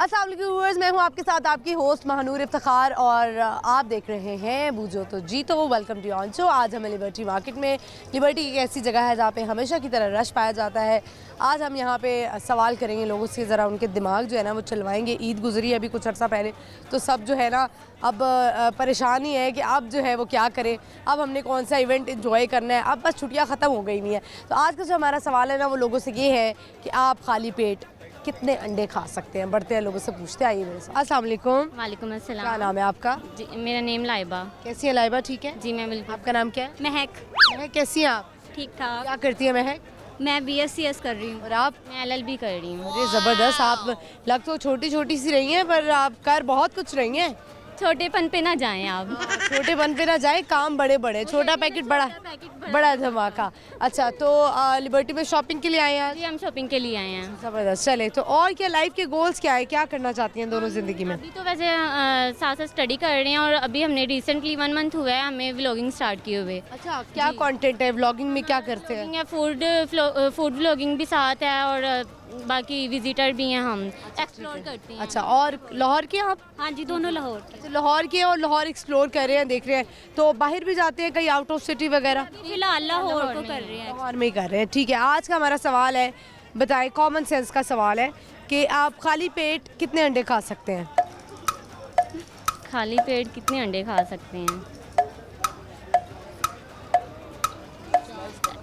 अस्सलाम वालेकुम व्यूअर्स, मैं हूं आपके साथ आपकी होस्ट महानूर इफ्तिखार और आप देख रहे हैं बूझो तो जीतो। Welcome to on show. आज हमें लिबर्टी मार्केट में, लिबर्टी एक ऐसी जगह है जहां पे हमेशा की तरह रश पाया जाता है। आज हम यहां पे सवाल करेंगे लोगों से, ज़रा उनके दिमाग जो है ना वो चलवाएंगे। ईद गुजरी अभी कुछ अर्सा पहले, तो सब जो है ना अब परेशानी है कि अब जो है वो क्या करें, अब हमने कौन सा इवेंट इंजॉय करना है। अब बस छुट्टियाँ ख़त्म हो गई नहीं है, तो आज का जो हमारा सवाल है ना वो लोगों से ये है कि आप खाली पेट कितने अंडे खा सकते हैं। बढ़ते हैं लोगों से पूछते हैं। आइए मेरे साथ। अस्सलाम वालेकुम। वालेकुम अस्सलाम। क्या नाम है आपका? जी मेरा नेम लाइबा। कैसी है लाइबा? ठीक है जी मैं बिल्कुल। आपका नाम क्या है? महक। महक कैसी हैं आप? ठीक ठाक। क्या करती है महक? मैं BScs कर रही हूँ। और आप? मैं LLB कर रही हूँ। अरे ज़बरदस्त, आप लग तो छोटी छोटी सी रही हैं पर आप कर बहुत कुछ रही हैं। छोटेपन पे ना जाएं आप। छोटे बन पे ना जाए, काम बड़े बड़े, छोटा पैकेट बड़ा धमाका। अच्छा, तो लिबर्टी में शॉपिंग के लिए आए हैं आज? जी हम शॉपिंग के लिए आए हैं। ज़बरदस्त। चले, तो और क्या लाइफ के गोल्स क्या है, क्या करना चाहती हैं दोनों ज़िंदगी में? अभी तो वैसे साथ साथ स्टडी कर रहे हैं और अभी हमने रिसेंटली 1 मंथ हुआ है हमें व्लॉगिंग स्टार्ट किए हुए। अच्छा, क्या कंटेंट है व्लॉगिंग में, क्या करते हैं? फूड व्लॉगिंग भी साथ है और बाकी विजिटर भी हैं, हम एक्सप्लोर करते हैं। अच्छा, और लाहौर के आप? हाँ जी दोनों लाहौर के। अच्छा, लाहौर के, और लाहौर एक्सप्लोर कर रहे हैं, देख रहे हैं, तो बाहर भी जाते हैं कहीं आउट ऑफ सिटी वगैरह? फिलहाल लाहौर को कर रहे हैं। लाहौर में ही कर रहे हैं। ठीक है, आज का हमारा सवाल है, बताएं, कॉमन सेंस का सवाल है कि आप खाली पेट कितने अंडे खा सकते हैं? खाली पेट कितने अंडे खा सकते हैं?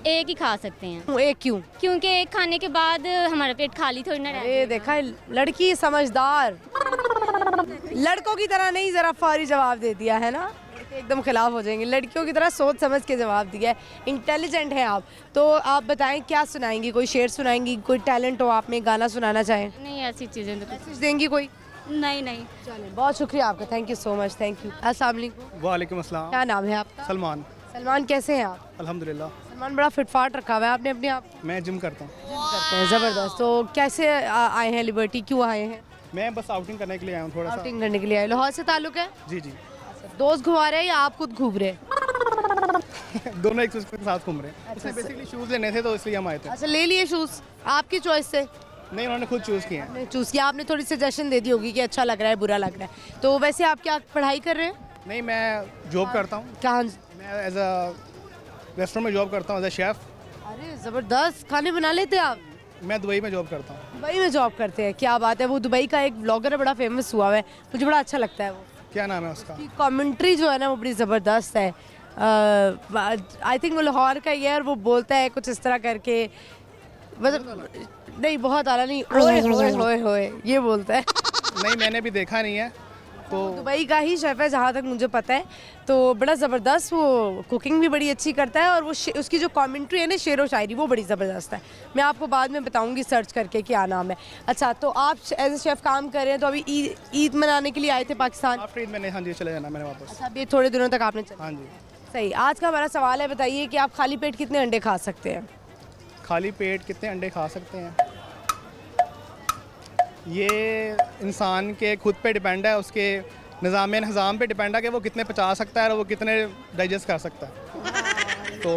एक ही खा सकते हैं। एक क्यों? क्योंकि एक खाने के बाद हमारा पेट खाली थोड़ी ना रहता है। ये देखा है, लड़की समझदार, लड़कों की तरह नहीं, जरा फौरी जवाब दे दिया है ना, एकदम खिलाफ हो जाएंगे। लड़कियों की तरह सोच समझ के जवाब दिया है, इंटेलिजेंट हैं आप। तो आप बताएं क्या सुनाएंगी, कोई शेर सुनाएंगी, कोई टैलेंट हो आप में, गाना सुनाना चाहें? नहीं ऐसी चीज़ें तो मैसेज देंगी कोई? नहीं। चलिए, बहुत शुक्रिया आपका, thank you so much, thank you. अस्सलाम वालेकुम। वालेकुम अस्सलाम। क्या नाम है आपका? सलमान। सलमान, कैसे हैं आप? अल्हम्दुलिल्लाह। सलमान, बड़ा फिटफाट रखा हुआ है आपने अपने आप को। मैं जिम करता हूँ। करते हैं, ज़बरदस्त। तो कैसे आए हैं लिबर्टी, क्यों आए हैं? मैं बस आउटिंग करने के लिए आया हूँ थोड़ा सा। आउटिंग करने के लिए आए? लाहौर से ताल्लुक है? जी जी। दोस्त घुमा रहे हैं या आप खुद घूम रहे हैं? दोनों एक दूसरे के साथ घूम रहे हैं। इसलिए बेसिकली शूज़ लेने थे तो इसलिए हम आए थे। अच्छा, ले लिए शूज़ आपकी चॉइस से? नहीं, उन्होंने खुद चूज़ किए हैं। आपने चूज़ किया, आपने थोड़ी सजेशन दे दी होगी कि अच्छा लग रहा है, बुरा लग रहा है। तो वैसे आप क्या पढ़ाई कर रहे हैं? नहीं, मैं जॉब करता हूँ। कहाँ? मैं एज अ रेस्टोरेंट में जॉब करता हूँ एज अ शेफ़। अरे ज़बरदस्त, खाने बना लेते हैं आप? मैं दुबई में जॉब करता हूँ। दुबई में जॉब करते हैं, क्या बात है। वो दुबई का एक ब्लॉगर है, बड़ा फेमस हुआ है, मुझे बड़ा अच्छा लगता है वो। क्या नाम है उसका? कमेंट्री जो है ना वो बड़ी ज़बरदस्त है। आई थिंक वो लाहौर का ही है और वो बोलता है कुछ इस तरह करके, मतलब नहीं बहुत आला नहीं, ओए होए होए होए ये बोलता है। नहीं, मैंने भी देखा नहीं है। तो दुबई का ही शेफ़ है जहाँ तक मुझे पता है। तो बड़ा ज़बरदस्त, वो कुकिंग भी बड़ी अच्छी करता है और वो उसकी जो कमेंट्री है ना, शेर व शायरी, वो बड़ी ज़बरदस्त है। मैं आपको बाद में बताऊंगी सर्च करके क्या नाम है। अच्छा, तो आप एज ए शेफ़ काम कर रहे हैं, तो अभी ईद मनाने के लिए आए थे पाकिस्तान? आफ्टर ईद मैंने, हाँ जी, चले जाना मैंने वापस। अच्छा, अभी थोड़े दिनों तक आपने चला? हाँ जी। सही। आज का हमारा सवाल है, बताइए कि आप खाली पेट कितने अंडे खा सकते हैं? खाली पेट कितने अंडे खा सकते हैं? ये इंसान के खुद पे डिपेंड है, उसके निज़ाम पे डिपेंड है कि वो कितने पचा सकता है और वो कितने डाइजेस्ट कर सकता है। तो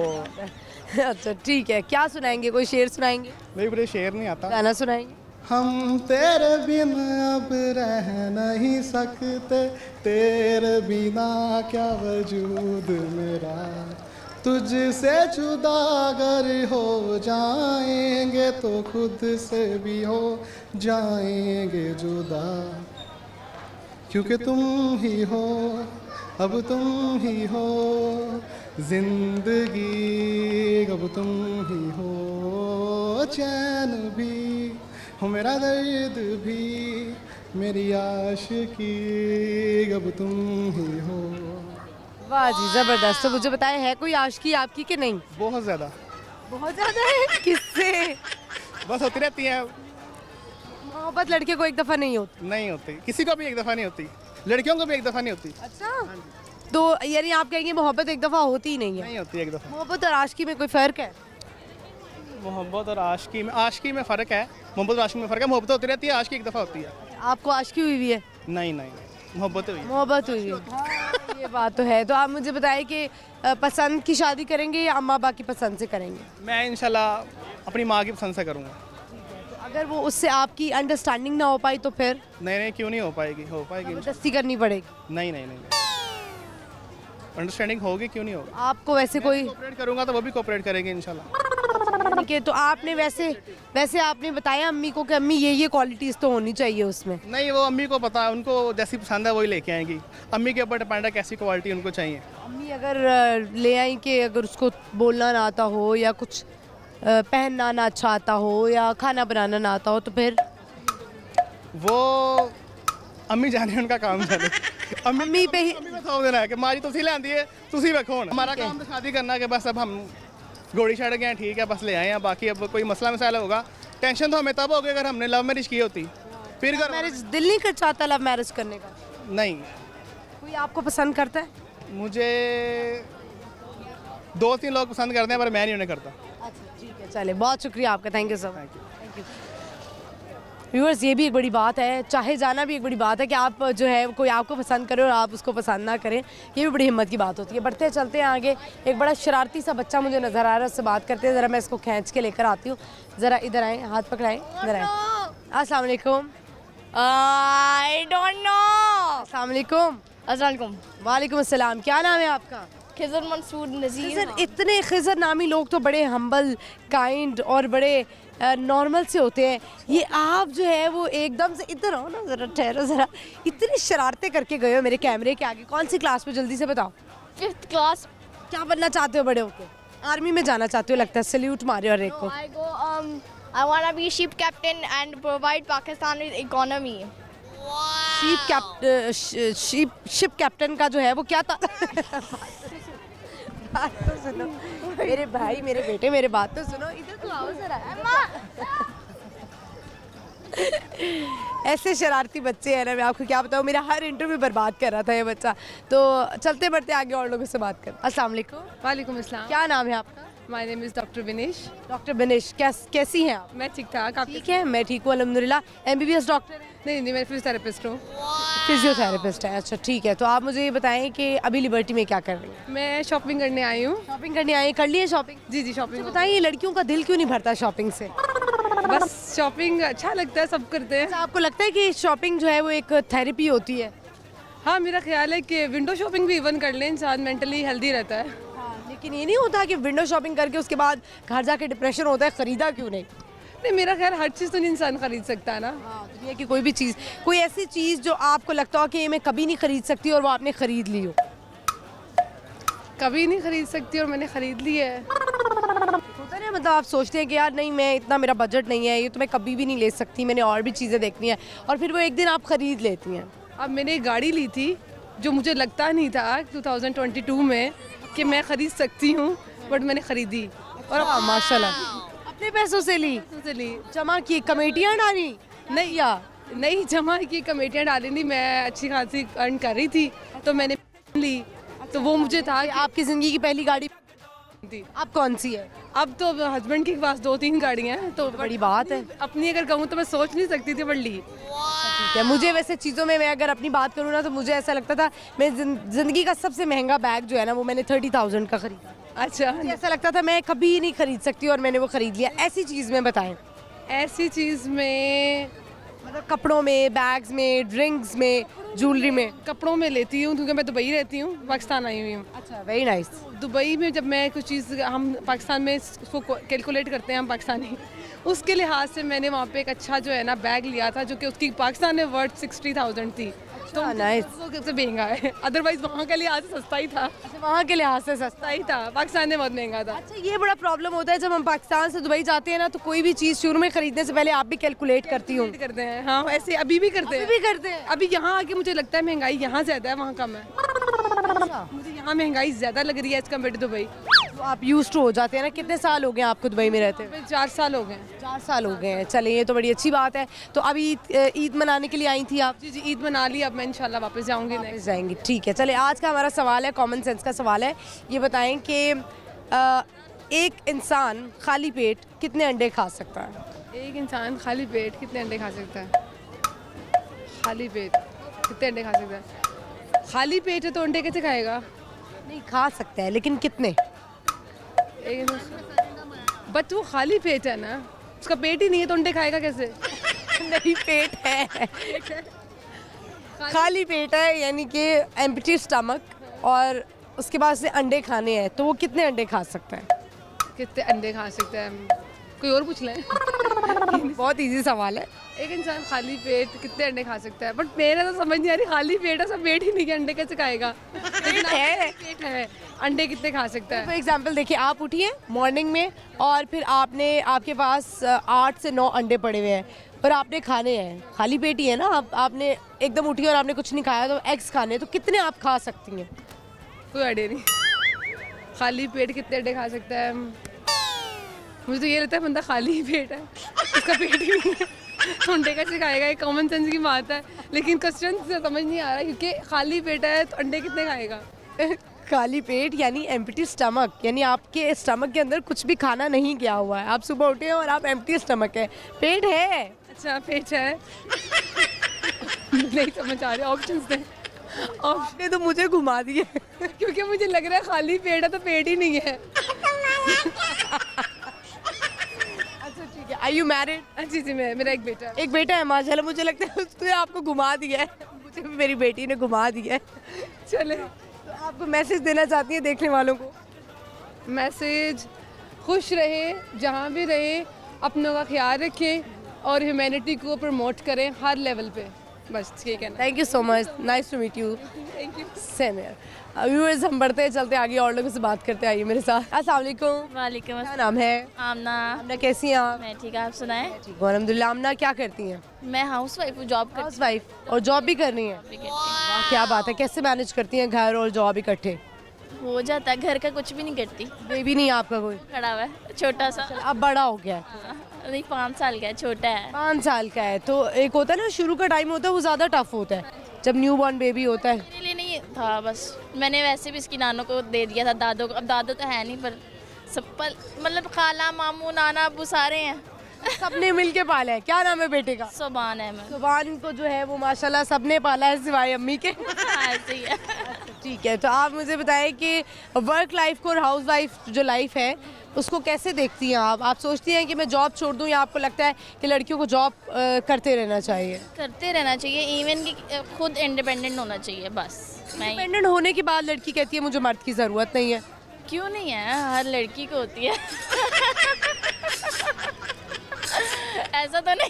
अच्छा ठीक है, क्या सुनाएंगे, कोई शेर सुनाएंगे? नहीं, मुझे शेर नहीं आता। गाना सुनाएंगे? हम तेरे बिन अब रह नहीं सकते, तेरे बिना क्या वजूद मेरा, तुझसे जुदा अगर हो जाएंगे तो खुद से भी हो जाएंगे जुदा, क्योंकि तुम ही हो, अब तुम ही हो जिंदगी, अब तुम ही हो चैन भी, हो मेरा दर्द भी, मेरी आशिकी, अब तुम ही हो। वाह जी, ज़बरदस्त। तो मुझे बताएं, है कोई आशिकी आपकी कि नहीं? बहुत ज़्यादा। बहुत ज़्यादा है? किससे? बस होती रहती है। मोहब्बत लड़के को एक दफ़ा नहीं होती? नहीं होती, किसी को भी एक दफ़ा नहीं होती, लड़कियों को भी एक दफ़ा नहीं होती। अच्छा, तो यानी आप कहेंगे मोहब्बत एक दफ़ा होती ही नहीं है? नहीं होती एक दफ़ा। मोहब्बत और आशिकी में कोई फ़र्क है? मोहब्बत और आशिकी में फ़र्क है। मोहब्बत और आशिकी में फ़र्क है। मोहब्बत होती रहती है, आशिकी एक दफ़ा होती है। आपको आशिकी हुई भी है? नहीं, मोहब्बत हुई है। मोहब्बत हुई है। हाँ, ये बात तो है। तो आप मुझे बताएं कि पसंद की शादी करेंगे या अम्मा अब्बा की पसंद से करेंगे? मैं इंशाल्लाह अपनी माँ की पसंद से करूँगा। अगर वो उससे आपकी अंडरस्टैंडिंग ना हो पाई तो फिर नहीं क्यों नहीं हो पाएगी इंशाल्लाह। जबरदस्ती करनी पड़ेगी। नहीं अंडरस्टैंडिंग होगी, क्यों नहीं होगी। आपको वैसे कोई कोऑपरेट करूंगा तो वो भी कोऑपरेट करेंगे इंशाल्लाह। ठीक है, तो आपने वैसे आपने बताया अम्मी को कि अम्मी ये क्वालिटीज़ तो होनी चाहिए उसमें। नहीं, वो अम्मी को पता है, उनको जैसी पसंद है वही लेके आएंगी। अम्मी के ऊपर डिपेंड है कैसी क्वालिटी उनको चाहिए। अम्मी अगर ले आई कि अगर उसको बोलना ना आता हो या कुछ पहनना ना अच्छा आता हो या खाना बनाना ना आता हो तो फिर वो अम्मी जाने, उनका काम जाने। अम्मी पे ही अम्मी को थोप देना है कि माँ जी तुसी ले आंदी है, तुसी रखो ना। हमारा काम तो शादी करना है कि बस अब हम घोड़ी चढ़ गए हैं, ठीक है, बस ले आए हैं। बाकी अब कोई मसला मसाला होगा, टेंशन तो हमें तब होगी अगर हमने लव मैरिज की होती। फिर घर मैरिज दिल नहीं कर चाहता लव मैरिज करने का? नहीं, कोई आपको पसंद करता है? मुझे 2-3 लोग पसंद करते हैं पर मैं नहीं उन्हें करता। अच्छा ठीक है, चले, बहुत शुक्रिया आपका, thank you sir. Thank you viewers. ये भी एक बड़ी बात है, चाहे जाना भी एक बड़ी बात है कि आप जो है कोई आपको पसंद करे और आप उसको पसंद ना करें, ये भी बड़ी हिम्मत की बात होती है। बढ़ते चलते हैं आगे। एक बड़ा शरारती सा बच्चा मुझे नज़र आ रहा है, उससे बात करते हैं। ज़रा मैं इसको खींच के लेकर आती हूँ। ज़रा इधर आएँ, हाथ पकड़ाएँ, इधर आएँ। अस्सलाम वालेकुम। I don't know. अस्सलाम वालेकुम। अस्सलाम वालेकुम अस्सलाम। क्या नाम है आपका? खिजर मंसूर नज़ीर। खिज़र, इतने खिज़र नामी लोग तो बड़े हम्बल, काइंड और बड़े नॉर्मल से होते हैं। ये आप जो है वो एकदम से इधर आओ ना, ज़रा ठहरो ज़रा। इतनी शरारतें करके गए हो मेरे कैमरे के आगे। कौन सी क्लास में, जल्दी से बताओ। 5th class. क्या बनना चाहते हो बड़े होके? आर्मी में जाना चाहते हो लगता है। सल्यूट मारे और एक को। I wanna be ship captain and provide Pakistan with economy. Ship captain का जो है वो क्या था? बात तो सुनो मेरे भाई, मेरे बेटे, मेरे बात तो सुनो। इधर तो आओ जरा। ऐसे शरारती बच्चे हैं ना, मैं आपको क्या बताऊँ, मेरा हर इंटरव्यू बर्बाद कर रहा था ये बच्चा। तो चलते बढ़ते आगे और लोगों से बात कर। अस्सलाम वालेकुम। वालेकुम अस्सलाम। क्या नाम है आपका? My name is doctor Vinesh. Doctor Binesh, कैसी हैं आप? मैं ठीक ठाक। आप ठीक है, मैं ठीक हूँ अल्हम्दुलिल्लाह। MBBS डॉक्टर हैं? नहीं, मैं फिजियोथेरेपिस्ट हूँ। फिजियोथेरेपिस्ट है, अच्छा ठीक है। तो आप मुझे ये बताएं कि अभी लिबर्टी में क्या कर रही हैं? मैं शॉपिंग करने आई हूँ। शॉपिंग करने आई हैं? कर ली है शॉपिंग? जी शॉपिंग। तो बताइए, लड़कियों का दिल क्यों नहीं भरता शॉपिंग से? बस शॉपिंग अच्छा लगता है, सब करते हैं। अच्छा, आपको लगता है कि शॉपिंग जो है वो एक थेरेपी होती है? हाँ, मेरा ख्याल है कि विंडो शॉपिंग भी इवन कर ले, इंसान मेंटली हेल्दी रहता है। लेकिन ये नहीं होता कि विंडो शॉपिंग करके उसके बाद घर जाके डिप्रेशन होता है, खरीदा क्यों नहीं? नहीं, मेरा ख्याल हर चीज़ तो नहीं इंसान खरीद सकता है ना। दुनिया की कोई भी चीज़, कोई ऐसी चीज़ जो आपको लगता हो कि ये मैं कभी नहीं खरीद सकती और वो आपने खरीद ली हो? कभी नहीं खरीद सकती और मैंने खरीद ली है। होता है ना, मतलब आप सोचते हैं कि यार नहीं, मैं इतना, मेरा बजट नहीं है, ये तो मैं कभी भी नहीं ले सकती, मैंने और भी चीज़ें देखनी है, और फिर वो एक दिन आप खरीद लेती हैं। अब मैंने एक गाड़ी ली थी जो मुझे लगता नहीं था 2022 में कि मैं ख़रीद सकती हूँ, बट मैंने ख़रीदी। और माशाल्लाह अपने पैसों से ली? चली जमा की, कमेटियाँ डाली? नहीं या नहीं जमा की, कमेटियाँ डाली नहीं, मैं अच्छी खासी अर्न कर रही थी तो मैंने ली। तो वो मुझे था कि आपकी ज़िंदगी की पहली गाड़ी थी। अब कौन सी है? अब तो हस्बैंड के पास 2-3 गाड़ियाँ हैं, तो बड़ी बात है। अपनी अगर कहूँ तो मैं सोच नहीं सकती थी, बट ली। ठीक है, मुझे वैसे चीज़ों में, मैं अगर अपनी बात करूँ ना, तो मुझे ऐसा लगता था मैं ज़िंदगी का सबसे महंगा बैग जो है ना वो मैंने 30,000 का खरीदा। अच्छा, मुझे ऐसा लगता था मैं कभी नहीं खरीद सकती और मैंने वो खरीद लिया। ऐसी चीज़ में बताएं। ऐसी चीज़ में मतलब कपड़ों में, बैग्स में, ड्रिंक्स में, ज्वेलरी में? कपड़ों में लेती हूँ क्योंकि मैं दुबई रहती हूँ, पाकिस्तान आई हुई हूँ। अच्छा, वेरी नाइस। दुबई में जब मैं कुछ चीज़, हम पाकिस्तान में उसको कैलकुलेट करते हैं हम पाकिस्तानी, उसके लिहाज से मैंने वहाँ पे एक अच्छा जो है ना बैग लिया था जो कि उसकी पाकिस्तान में वर्थ 60,000 थी। तो नाइस। वो सबसे महंगा है, अदरवाइज वहाँ के लिहाज से सस्ता ही था। अच्छा, वहाँ के लिहाज से सस्ता। सस्ता ही था, पाकिस्तान में बहुत महंगा था। अच्छा, ये बड़ा प्रॉब्लम होता है जब हम पाकिस्तान से दुबई जाते हैं ना, तो कोई भी चीज़ शुरू में खरीदने से पहले आप भी कैलकुलेट करती हूँ? करते हैं, हाँ, ऐसे अभी भी करते हैं। भी करते हैं? अभी यहाँ आके मुझे लगता है महंगाई यहाँ ज़्यादा है, वहाँ कम है। मुझे यहाँ महंगाई ज़्यादा लग रही है एज कम्पेयर टू दुबई। तो आप यूज्ड टू हो जाते हैं ना। कितने साल हो गए आपको दुबई में रहते हुए? 4 साल हो गए। 4 साल हो गए हैं। चलिए, ये तो बड़ी अच्छी बात है। तो अभी ईद मनाने के लिए आई थी आप? जी, ईद मना ली, अब मैं इंशाल्लाह वापस जाऊँगी। वापस जाएंगी, ठीक है। चले, आज का हमारा सवाल है, कॉमन सेंस का सवाल है। ये बताएं कि एक इंसान खाली पेट कितने अंडे खा सकता है? एक इंसान खाली पेट कितने अंडे खा सकता है? खाली पेट कितने अंडे खा सकता है? खाली पेट है तो अंडे कैसे खाएगा? नहीं, खा सकता है, लेकिन कितने? बट वो खाली पेट है ना, उसका पेट ही नहीं है तो अंडे खाएगा कैसे? नहीं, पेट है, खाली पेट है, यानी कि एम्प्टी स्टमक, और उसके बाद से अंडे खाने हैं, तो वो कितने अंडे खा सकता है? कितने अंडे खा सकते हैं? कोई और पूछ लें। बहुत इजी सवाल है। एक इंसान खाली पेट कितने अंडे खा सकता है? बट मेरा तो समझ नहीं आ रही, खाली पेट है, सब पेट ही नहीं है, अंडे कैसे खाएगा? पेट है। पेट है, अंडे कितने खा सकता है? फॉर एग्जाम्पल देखिए, आप उठिए मॉर्निंग में और फिर आपके पास 8 से 9 अंडे पड़े हुए हैं और आपने खाने हैं, खाली पेट ही है ना, आपने एकदम उठी और आपने कुछ नहीं खाया, तो एग्स खाने हैं, तो कितने आप खा सकती हैं? कोई आइडिया नहीं। खाली पेट कितने अंडे खा सकता है? मुझे तो ये लगता है बंदा खाली ही पेट है, उसका पेट ही नहीं है, तो अंडे कैसे खाएगा? ये कॉमन सेंस की बात है, लेकिन क्वेश्चन से समझ नहीं आ रहा क्योंकि खाली पेट है तो अंडे कितने खाएगा? खाली पेट यानी एम्प्टी स्टमक, यानी आपके स्टमक के अंदर कुछ भी खाना नहीं गया हुआ है, आप सुबह उठे हैं और आप एम्प्टी स्टमक है, पेट है। अच्छा, पेट है। नहीं समझ आ रहे, ऑप्शंस दें। आपने तो मुझे घुमा दिए। क्योंकि मुझे लग रहा है खाली पेट है तो पेट ही नहीं है। अच्छा ठीक है, आर यू मैरिड? जी जी, मेरा एक बेटा है। एक बेटा है, माशाल्लाह, मुझे लगता है उसने आपको घुमा दिया है, मुझे भी मेरी बेटी ने घुमा दिया है। चले, तो आपको मैसेज देना चाहती हैं देखने वालों को? मैसेज, खुश रहे, जहाँ भी रहे, अपनों का ख्याल रखें और ह्यूमैनिटी को प्रमोट करें हर लेवल पे, बस ये कहना। Thank you so much, nice to meet you. Thank you. Same here. Viewers, हम बढ़ते चलते आगे और लोगों से बात करते, आइए मेरे साथ। अस्सलाम वालेकुम, वालेकुम क्या नाम है? आमना। आमना, कैसी हैं आप? मैं ठीक, आप सुनाएं? ठीक हूँ, अल्हम्दुलिल्लाह। आमना क्या करती हैं? मैं हाउस वाइफ हूँ, जॉब करती हाउस वाइफ, और जॉब भी करनी है? हूँ। वाह, क्या बात है, कैसे मैनेज करती हैं घर और जॉब इकट्ठे? हो जाता है, घर का कुछ भी नहीं करती, बेबी नहीं है आपका कोई? खड़ा हुआ है छोटा सा। अब बड़ा हो गया है, नहीं, 5 साल का है, छोटा है। 5 साल का है, तो एक होता है ना, शुरू का टाइम होता है वो ज़्यादा टफ होता है जब न्यू बॉर्न बेबी होता है। मेरे लिए नहीं था, बस मैंने वैसे भी इसकी नानों को दे दिया था, दादों को। अब दादो तो है नहीं, पर सब पर मतलब खाला, मामू, नाना, अबू सारे हैं। सबने मिलके पाला है। क्या नाम है बेटे का? सुभान है। मैं सुभान को जो है वो माशाल्लाह सबने पाला है सिवाय अम्मी के। ऐसे ही है। ठीक है, तो आप मुझे बताएं कि वर्क लाइफ को और हाउस वाइफ जो लाइफ है उसको कैसे देखती हैं आप सोचती हैं कि मैं जॉब छोड़ दूं, या आपको लगता है कि लड़कियों को जॉब करते रहना चाहिए? करते रहना चाहिए, इवन कि खुद इंडिपेंडेंट होना चाहिए, बस। मैं इंडिपेंडेंट होने के बाद लड़की कहती है मुझे मर्द की ज़रूरत नहीं है। क्यों नहीं है, हर लड़की को होती है। ऐसा तो नहीं।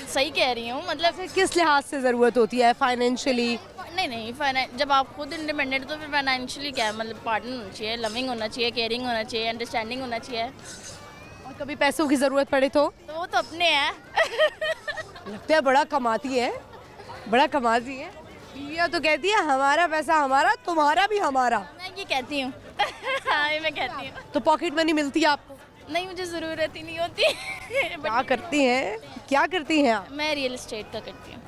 सही कह रही हूँ, मतलब किस लिहाज से ज़रूरत होती है? फाइनेंशियली? नहीं, जब आप खुद इंडिपेंडेंट तो फिर फाइनेंशियली क्या है, मतलब पार्टनर होना चाहिए, लविंग होना चाहिए, केयरिंग होना चाहिए, अंडरस्टैंडिंग होना चाहिए। और कभी पैसों की ज़रूरत पड़े तो वो तो अपने हैं। लगता है बड़ा कमाती है, बड़ा कमाती है। बीवियाँ तो कहती है हमारा पैसा हमारा, तुम्हारा भी हमारा। मैं ये कहती हूँ। हाँ, ये मैं कहती हूँ। तो पॉकेट मनी मिलती है आपको? नहीं, मुझे ज़रूरत ही नहीं होती। क्या करती हैं, क्या करती हैं आप? मैं रियल एस्टेट का करती हूँ।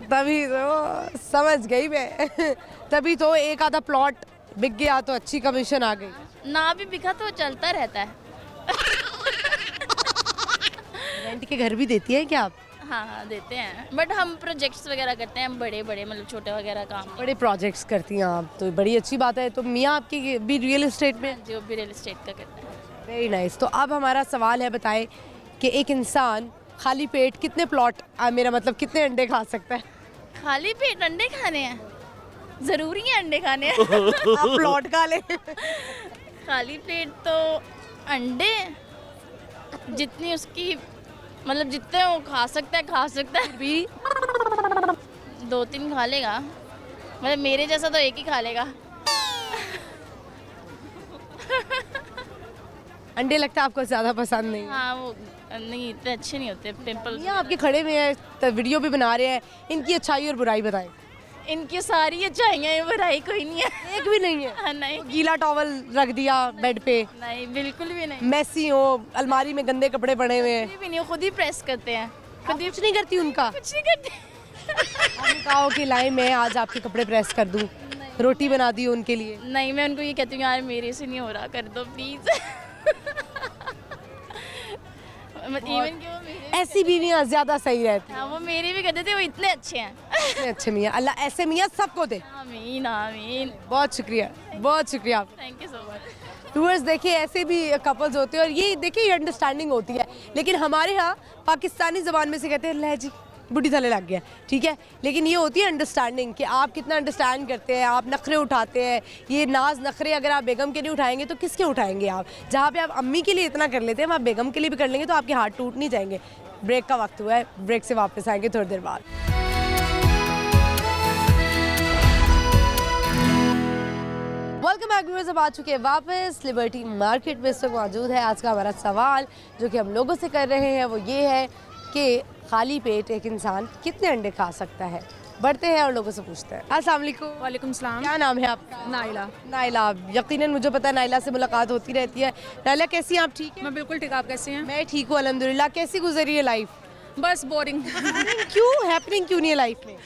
तभी तो समझ गई मैं। तभी तो एक आधा प्लॉट बिक गया तो अच्छी कमीशन आ गई। ना भी बिका तो चलता रहता है। रेंट के घर भी देती हैं क्या आप? हाँ, देते हैं, बट हम प्रोजेक्ट्स वगैरह करते हैं, बड़े मतलब छोटे वगैरह काम। बड़े प्रोजेक्ट्स करती हैं आप, तो बड़ी अच्छी बात है। तो मियाँ आपकी भी रियल एस्टेट में? जो भी रियल एस्टेट का करते हैं। Very nice. तो अब हमारा सवाल है, बताएं कि एक इंसान खाली पेट कितने प्लॉट, मेरा मतलब कितने अंडे खा सकता है? खाली पेट अंडे खाने हैं? ज़रूरी है अंडे खाने? आप प्लॉट खा लें। खाली पेट तो अंडे जितनी उसकी, मतलब जितने वो खा सकता है भी 2-3 खा लेगा, मतलब मेरे जैसा तो एक ही खा लेगा। अंडे लगता है आपको ज़्यादा पसंद नहीं? हाँ, वो नहीं, इतने अच्छे नहीं होते, पिंपल। ये आपके खड़े हुए हैं, तो वीडियो भी बना रहे हैं, इनकी अच्छाई और बुराई बताएं। इनकी सारी अच्छाइयाँ हैं, बुराई कोई नहीं है। एक भी नहीं है? नहीं, गीला टॉवल रख दिया बेड पे, नहीं, बिल्कुल भी नहीं। मैसी हो, अलमारी में गंदे कपड़े पड़े हुए हैं, कुछ भी नहीं, खुद ही प्रेस करते हैं, खुद कुछ नहीं करती उनका? कुछ नहीं करते। आपने कहा हो कि लाए मैं आज आपके कपड़े प्रेस कर दूं, रोटी बना दी उनके लिए? नहीं, मैं उनको ये कहती हूँ यार मेरे से नहीं हो रहा, कर दो प्लीज। इवन कि वो मेरे, ऐसी बीवियाँ ज्यादा सही रहती हाँ, वो मेरे भी करते थे, वो इतने अच्छे हैं। हैं। अच्छे मियाँ, अल्लाह ऐसे मियाँ सबको दे। आमीन आमीन। बहुत शुक्रिया, बहुत शुक्रिया। Thank you so much. Viewers देखिए ऐसे भी कपल्स होते हैं और ये देखिए ये अंडरस्टैंडिंग होती है, लेकिन हमारे यहाँ पाकिस्तानी ज़बान में से कहते हैं ले जी बुढ़ी थले लग गया, ठीक है, लेकिन ये होती है अंडरस्टैंडिंग कि आप कितना अंडरस्टैंड करते हैं, आप नखरे उठाते हैं। ये नाज नखरे अगर आप बेगम के लिए उठाएंगे तो किसके उठाएंगे आप? जहाँ पे आप अम्मी के लिए इतना कर लेते हैं, आप बेगम के लिए भी कर लेंगे तो आपके हाथ टूट नहीं जाएंगे। ब्रेक का वक्त हुआ है, ब्रेक से वापस आएंगे थोड़ी देर बाद। वेलकम बैक व्यूअर्स, अब आ चुके हैं वापस लिबर्टी मार्केट में। इस वक्त मौजूद है आज का हमारा सवाल जो कि हम लोगों से कर रहे हैं, वो ये है कि खाली पेट एक इंसान कितने अंडे खा सकता है। बढ़ते हैं और लोगों से पूछते हैं। अस्सलाम वालेकुम। वालेकुम सलाम। क्या नाम है आपका? नाइला। नाइला, यकीनन मुझे पता है नाइला से मुलाकात होती रहती है। नाइला कैसी हैं आप? ठीक है, मैं बिल्कुल ठीक, आप कैसे हैं? मैं ठीक हूँ अल्हम्दुलिल्लाह। कैसी गुजरी है लाइफ? बस बोरिंग। क्यों हैपनिंग क्यों नहीं है लाइफ में?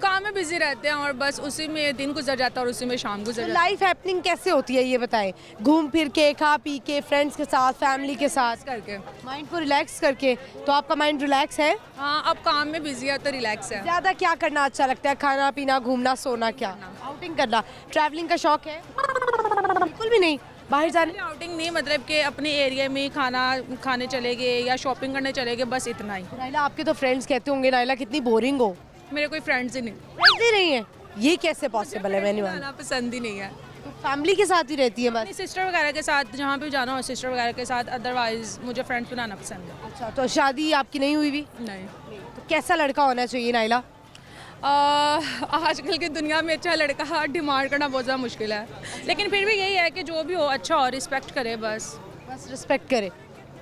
काम में बिजी रहते हैं और बस उसी में दिन गुजर जाता है और उसी में शाम गुजर जाती लाइफ हैपनिंग कैसे होती है ये बताएं? घूम फिर के, खा पी के, फ्रेंड्स के साथ, फैमिली के साथ, है करके। माइंड को रिलैक्स करके। तो आपका माइंड रिलैक्स है? हाँ, अब काम में बिजी है तो रिलैक्स है। ज्यादा क्या करना अच्छा लगता है? खाना पीना, घूमना, सोना, क्या आउटिंग करना? ट्रैवलिंग का शौक है? बिल्कुल भी नहीं। बाहर जाने आउटिंग नहीं, मतलब कि अपने एरिया में खाना खाने चले गए या शॉपिंग करने चले गए, बस इतना ही। नाइला आपके तो फ्रेंड्स कहते होंगे नाइला कितनी बोरिंग हो। मेरे कोई फ्रेंड्स ही नहीं। फ्रेंड्स ही नहीं है? ये कैसे पॉसिबल है? मैंने खाना पसंद ही नहीं है। तो फैमिली के साथ ही रहती है अपनी बस? सिस्टर वगैरह के साथ जहाँ पे जाना हो सिस्टर वगैरह के साथ, अदरवाइज मुझे फ्रेंड्स बनाना पसंद है। अच्छा, तो शादी आपकी नहीं हुई भी? नहीं। तो कैसा लड़का होना चाहिए नाइला? आजकल की दुनिया में अच्छा लड़का डिमांड करना बहुत ज़्यादा मुश्किल है, लेकिन फिर भी यही है कि जो भी हो अच्छा हो, रिस्पेक्ट करे बस रिस्पेक्ट करे।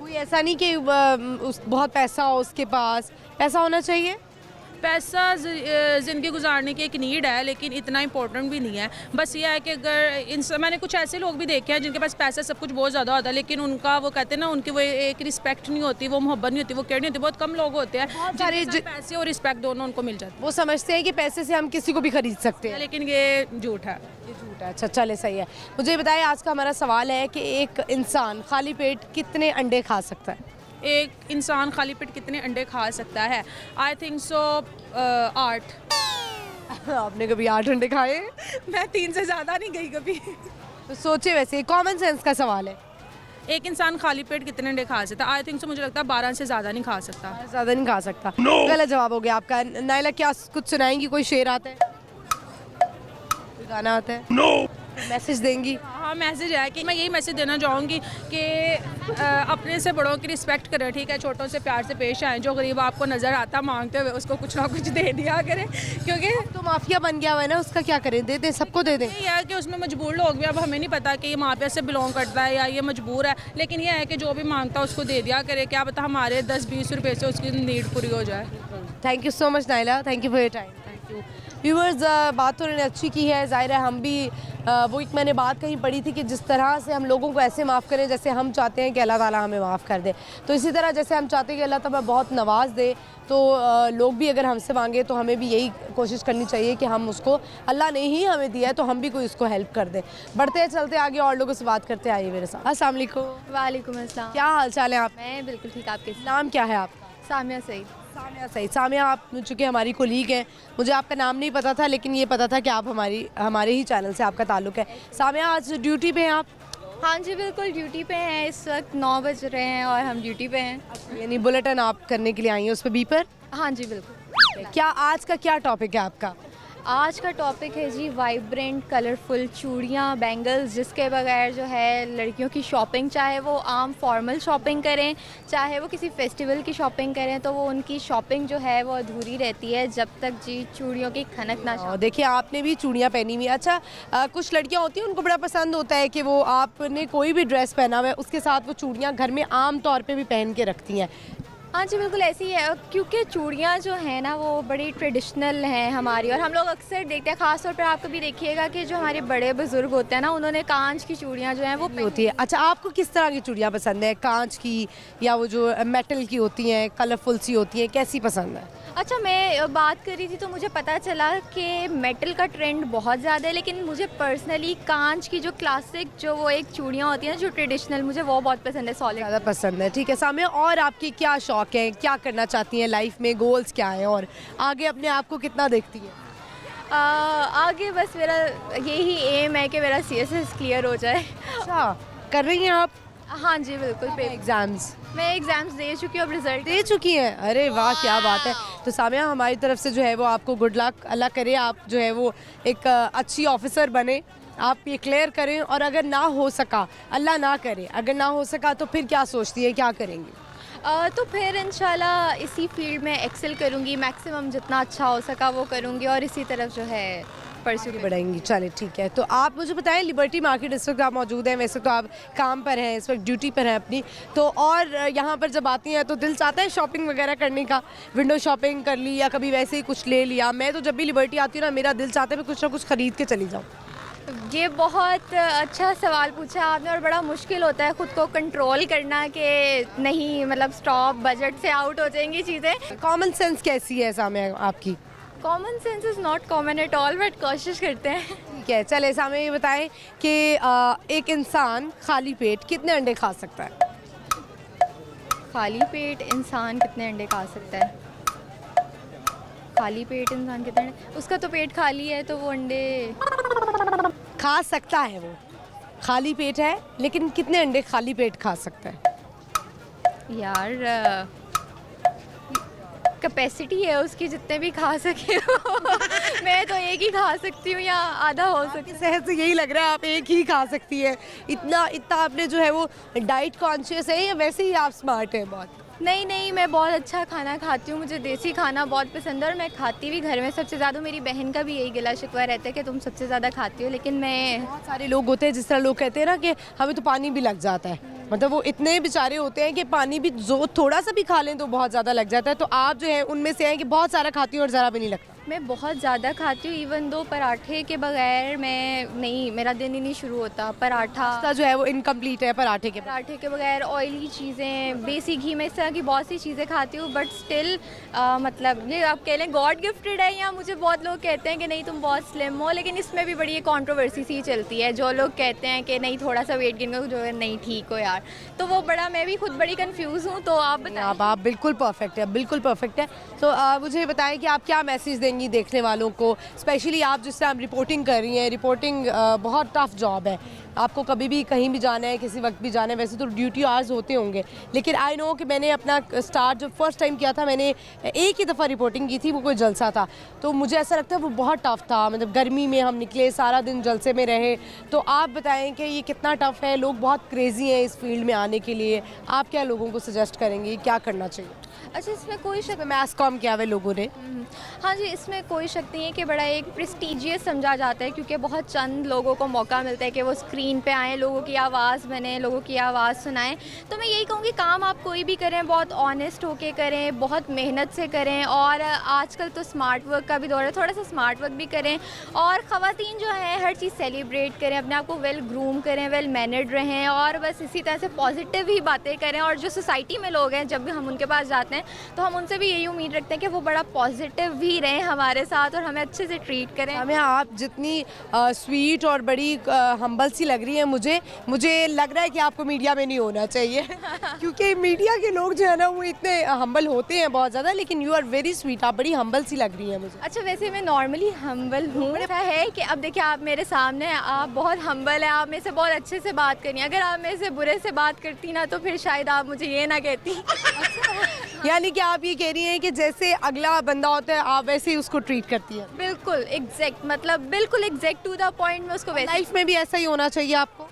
कोई ऐसा नहीं कि बहुत पैसा हो उसके पास, पैसा होना चाहिए? पैसा ज़िंदगी गुजारने की एक नीड है, लेकिन इतना इंपॉर्टेंट भी नहीं है। बस ये है कि अगर मैंने कुछ ऐसे लोग भी देखे हैं जिनके पास पैसा सब कुछ बहुत ज़्यादा होता है, लेकिन उनका वो कहते हैं ना, उनकी वो एक रिस्पेक्ट नहीं होती, वो मोहब्बत नहीं होती, वो केयर नहीं होती। बहुत कम लोग होते हैं सारे जिनके साथ पैसे और रिस्पेक्ट दोनों उनको मिल जाते वो समझते हैं कि पैसे से हम किसी को भी खरीद सकते हैं, हैं, लेकिन ये झूठ है। ये झूठ है। अच्छा चले, सही है। मुझे बताइए आज का हमारा सवाल है कि एक इंसान खाली पेट कितने अंडे खा सकता है? एक इंसान खाली पेट कितने अंडे खा सकता है? I think so 8। आपने कभी 8 अंडे खाए? मैं 3 से ज़्यादा नहीं गई कभी। तो सोचे, वैसे कॉमन सेंस का सवाल है। एक इंसान खाली पेट कितने अंडे खा सकता है? आई थिंक सो मुझे लगता है 12 से ज़्यादा नहीं खा सकता। ज़्यादा नहीं खा सकता। गलत जवाब हो गया आपका। नाइला क्या कुछ सुनाएंगी? कोई शेर आता है, कोई गाना आता है? मैसेज देंगी? हाँ, मैसेज है कि मैं यही मैसेज देना चाहूँगी कि अपने से बड़ों की रिस्पेक्ट करें, ठीक है, छोटों से प्यार से पेश आएँ। जो गरीब आपको नज़र आता मांगते हुए, उसको कुछ ना कुछ दे दिया करें, क्योंकि तो माफिया बन गया हुआ है ना, उसका क्या करें? दे दे, सबको दे दें। यही है कि उसमें मजबूर लोग भी, अब हमें नहीं पता कि ये माफिया से बिलोंग करता है या ये मजबूर है, लेकिन ये है कि जो भी मांगता है उसको दे दिया करे। क्या पता हमारे 10-20 रुपये से उसकी नीड पूरी हो जाए। Thank you so much Naila, thank you for your time. Thank you. Viewers, बात तो उन्होंने अच्छी की है, ज़ाहिर है हम भी वो एक मैंने बात कहीं पढ़ी थी कि जिस तरह से हम लोगों को ऐसे माफ़ करें जैसे हम चाहते हैं कि अल्लाह ताला हमें माफ़ कर दे, तो इसी तरह जैसे हम चाहते हैं कि अल्लाह ताला बहुत नवाज दे, तो लोग भी अगर हमसे मांगे तो हमें भी यही कोशिश करनी चाहिए कि हम उसको, अल्लाह ने ही हमें दिया है तो हम भी कोई उसको हेल्प कर दें। बढ़ते चलते आगे और लोगों से बात करते आइए मेरे साथ। अस्सलाम वालेकुम। वालेकुम अस्सलाम। क्या हाल चाल है आप? मैं बिल्कुल ठीक, आपके नाम क्या है आपका? सामिया सईद। सामिया सही। सामिया, आप चूँकि हमारी कोलीग हैं, मुझे आपका नाम नहीं पता था, लेकिन ये पता था कि आप हमारे ही चैनल से आपका ताल्लुक़ है। सामिया, आज ड्यूटी पे हैं आप? हाँ जी बिल्कुल, ड्यूटी पे हैं। इस वक्त 9 बज रहे हैं और हम ड्यूटी पे हैं। यानी बुलेटिन आप करने के लिए आई हैं उस पर बीपर? हाँ जी बिल्कुल। क्या आज का क्या टॉपिक है आपका? आज का टॉपिक है जी वाइब्रेंट कलरफुल चूड़ियाँ, बैंगल्स, जिसके बगैर जो है लड़कियों की शॉपिंग, चाहे वो आम फॉर्मल शॉपिंग करें, चाहे वो किसी फेस्टिवल की शॉपिंग करें, तो वो उनकी शॉपिंग जो है वो अधूरी रहती है जब तक जी चूड़ियों की खनक ना और देखिए आपने भी चूड़ियाँ पहनी हुई। अच्छा, कुछ लड़कियाँ होती हैं उनको बड़ा पसंद होता है कि वो आपने कोई भी ड्रेस पहना हुआ है उसके साथ वो चूड़ियाँ घर में आम तौर पे भी पहन के रखती हैं। हाँ जी बिल्कुल ऐसी ही है, क्योंकि चूड़ियाँ जो हैं ना वो बड़ी ट्रेडिशनल हैं हमारी, और हम लोग अक्सर देखते हैं, ख़ास तौर पर आप कभी देखिएगा कि जो हमारे बड़े बुजुर्ग होते हैं ना, उन्होंने कांच की चूड़ियाँ जो हैं वो होती है। अच्छा, आपको किस तरह की चूड़ियाँ पसंद है? कांच की या वो जो मेटल की होती हैं, कलरफुल सी होती हैं, कैसी पसंद है? अच्छा, मैं बात कर रही थी तो मुझे पता चला कि मेटल का ट्रेंड बहुत ज़्यादा है, लेकिन मुझे पर्सनली कांच की जो क्लासिक जो वो एक चूड़ियाँ होती हैं जो ट्रेडिशनल, मुझे वो बहुत पसंद है, सॉलिड ज़्यादा पसंद है। ठीक है सामिया, और आपकी क्या शौक़ है, क्या करना चाहती हैं लाइफ में, गोल्स क्या हैं और आगे अपने आप को कितना देखती हैं? आगे बस मेरा यही एम है कि मेरा CSS क्लियर हो जाए। अच्छा, कर रही हैं आप हाँ जी बिल्कुल एग्जाम्स? मैं एग्ज़ाम्स दे चुकी हूँ, अब रिजल्ट दे चुकी हैं? अरे वाह, क्या बात है। तो सामिया, हमारी तरफ से जो है वो आपको गुड लक, अल्लाह करे आप जो है वो एक अच्छी ऑफिसर बने, आप ये क्लियर करें। और अगर ना हो सका, अल्लाह ना करे, अगर ना हो सका तो फिर क्या सोचती है, क्या करेंगी? तो फिर इंशाल्लाह इसी फील्ड में एक्सेल करूँगी, मैक्सिमम जितना अच्छा हो सका वो करूँगी और इसी तरफ जो है परस्यू बढ़ाएंगी। चले ठीक है। तो आप मुझे बताएं, लिबर्टी मार्केट इस वक्त आप मौजूद हैं, वैसे तो आप काम पर हैं, इस वक्त ड्यूटी पर हैं अपनी, तो और यहाँ पर जब आती हैं तो दिल चाहता है शॉपिंग वगैरह करने का, विंडो शॉपिंग कर ली या कभी वैसे ही कुछ ले लिया? मैं तो जब भी लिबर्टी आती हूँ ना, मेरा दिल चाहता है मैं कुछ ना कुछ खरीद के चली जाऊँ। ये बहुत अच्छा सवाल पूछा आपने और बड़ा मुश्किल होता है ख़ुद को कंट्रोल करना कि नहीं मतलब स्टॉप, बजट से आउट हो जाएंगी चीज़ें। कॉमन सेंस कैसी है सामिया आपकी? Common sense is not common at all, but कोशिश करते हैं। ठीक है, चले सामिया ये बताएं कि एक इंसान खाली पेट कितने अंडे खा सकता है? खाली पेट इंसान कितने अंडे खा सकता है? खाली पेट इंसान कितने अंडे, उसका तो पेट खाली है तो वो अंडे खा सकता है, वो खाली पेट है लेकिन कितने अंडे खाली पेट खा सकता है? यार कैपेसिटी है उसकी, जितने भी खा सके मैं तो एक ही खा सकती हूँ या आधा हो सकता है। सेहत से यही लग रहा है आप एक ही खा सकती है। इतना इतना आपने जो है वो डाइट कॉन्शियस है या वैसे ही आप स्मार्ट हैं बहुत? नहीं नहीं, मैं बहुत अच्छा खाना खाती हूँ, मुझे देसी खाना बहुत पसंद है और मैं खाती भी घर में सबसे ज़्यादा। मेरी बहन का भी यही गिला शिकवा रहता है कि तुम सबसे ज़्यादा खाती हो, लेकिन मैं बहुत सारे लोग होते हैं, जिस तरह लोग कहते हैं ना कि हमें तो पानी भी लग जाता है, मतलब वो इतने बेचारे होते हैं कि पानी भी जो थोड़ा सा भी खा लें तो बहुत ज़्यादा लग जाता है। तो आप जो है उनमें से हैं कि बहुत सारा खाती हूँ और ज़रा भी नहीं लगता? मैं बहुत ज़्यादा खाती हूँ, इवन दो पराठे के बगैर मैं नहीं, मेरा दिन ही नहीं शुरू होता। पराठा उसका जो है वो इनकम्प्लीट है पराठे के बाद। पराठे के बगैर ऑयली चीज़ें, देसी घी में इस तरह की बहुत सी चीज़ें खाती हूँ, बट स्टिल मतलब ये आप कह लें गॉड गिफ्टेड है, या मुझे बहुत लोग कहते हैं कि नहीं तुम बहुत स्लिम हो, लेकिन इसमें भी बड़ी एक कॉन्ट्रोवर्सी सी चलती है। जो लोग कहते हैं कि नहीं थोड़ा सा वेट गेन करो, जो है नहीं ठीक हो यार, तो वो बड़ा, मैं भी खुद बड़ी कंफ्यूज हूँ। तो आप बताएं। आप बिल्कुल परफेक्ट है, बिल्कुल परफेक्ट है। तो मुझे बताएं कि आप क्या मैसेज देंगी देखने वालों को, स्पेशली आप जिस तरह रिपोर्टिंग कर रही हैं। रिपोर्टिंग बहुत टफ जॉब है, आपको कभी भी कहीं भी जाना है, किसी वक्त भी जाना है। वैसे तो ड्यूटी आवर्स होते होंगे, लेकिन आई नो कि मैंने अपना स्टार्ट जब फर्स्ट टाइम किया था, मैंने एक ही दफ़ा रिपोर्टिंग की थी, वो कोई जलसा था, तो मुझे ऐसा लगता है वो बहुत टफ था। मतलब गर्मी में हम निकले, सारा दिन जलसे में रहे। तो आप बताएं कि ये कितना टफ है, लोग बहुत क्रेज़ी हैं इस फील्ड में आने के लिए। आप क्या लोगों को सजेस्ट करेंगे, क्या करना चाहिए? अच्छा, इसमें कोई शक मैस कॉम किया हुआ लोगों ने। हाँ जी, इसमें कोई शक नहीं है कि बड़ा एक प्रेस्टीजियस समझा जाता है, क्योंकि बहुत चंद लोगों को मौका मिलता है कि वो स्क्रीन पे आएँ, लोगों की आवाज़ बने, लोगों की आवाज़ सुनाएं। तो मैं यही कहूँगी, काम आप कोई भी करें बहुत ऑनेस्ट होके करें, बहुत मेहनत से करें, और आजकल तो स्मार्ट वर्क का भी दौर है, थोड़ा सा स्मार्ट वर्क भी करें। और ख़वातीन जो है हर चीज़ सेलिब्रेट करें, अपने आप को वेल ग्रूम करें, वेल मैनर्ड रहें, और बस इसी तरह से पॉजिटिव ही बातें करें। और जो सोसाइटी में लोग हैं, जब भी हम उनके पास जाते हैं तो हम उनसे भी यही उम्मीद रखते हैं कि वो बड़ा पॉजिटिव भी रहें हमारे साथ और हमें अच्छे से ट्रीट करें। हमें आप जितनी स्वीट और बड़ी हम्बल सी लग रही है, मुझे लग रहा है कि आपको मीडिया में नहीं होना चाहिए क्योंकि मीडिया के लोग जो है ना वो इतने हम्बल होते हैं बहुत ज़्यादा, लेकिन यू आर वेरी स्वीट, आप बड़ी हम्बल सी लग रही हैं मुझे। अच्छा, वैसे मैं नॉर्मली हम्बल हूँ। ऐसा है कि अब देखिए, आप मेरे सामने हैं, आप बहुत हम्बल हैं, आप मेरे से बहुत अच्छे से बात करनी है। अगर आप मेरे से बुरे से बात करती ना तो फिर शायद आप मुझे ये ना कहती। यानी कि आप ये कह रही हैं कि जैसे अगला बंदा होता है आप वैसे ही उसको ट्रीट करती हैं? बिल्कुल एग्जैक्ट, मतलब बिल्कुल एग्जैक्ट टू द पॉइंट में उसको वैसे। लाइफ में भी ऐसा ही होना चाहिए आपको?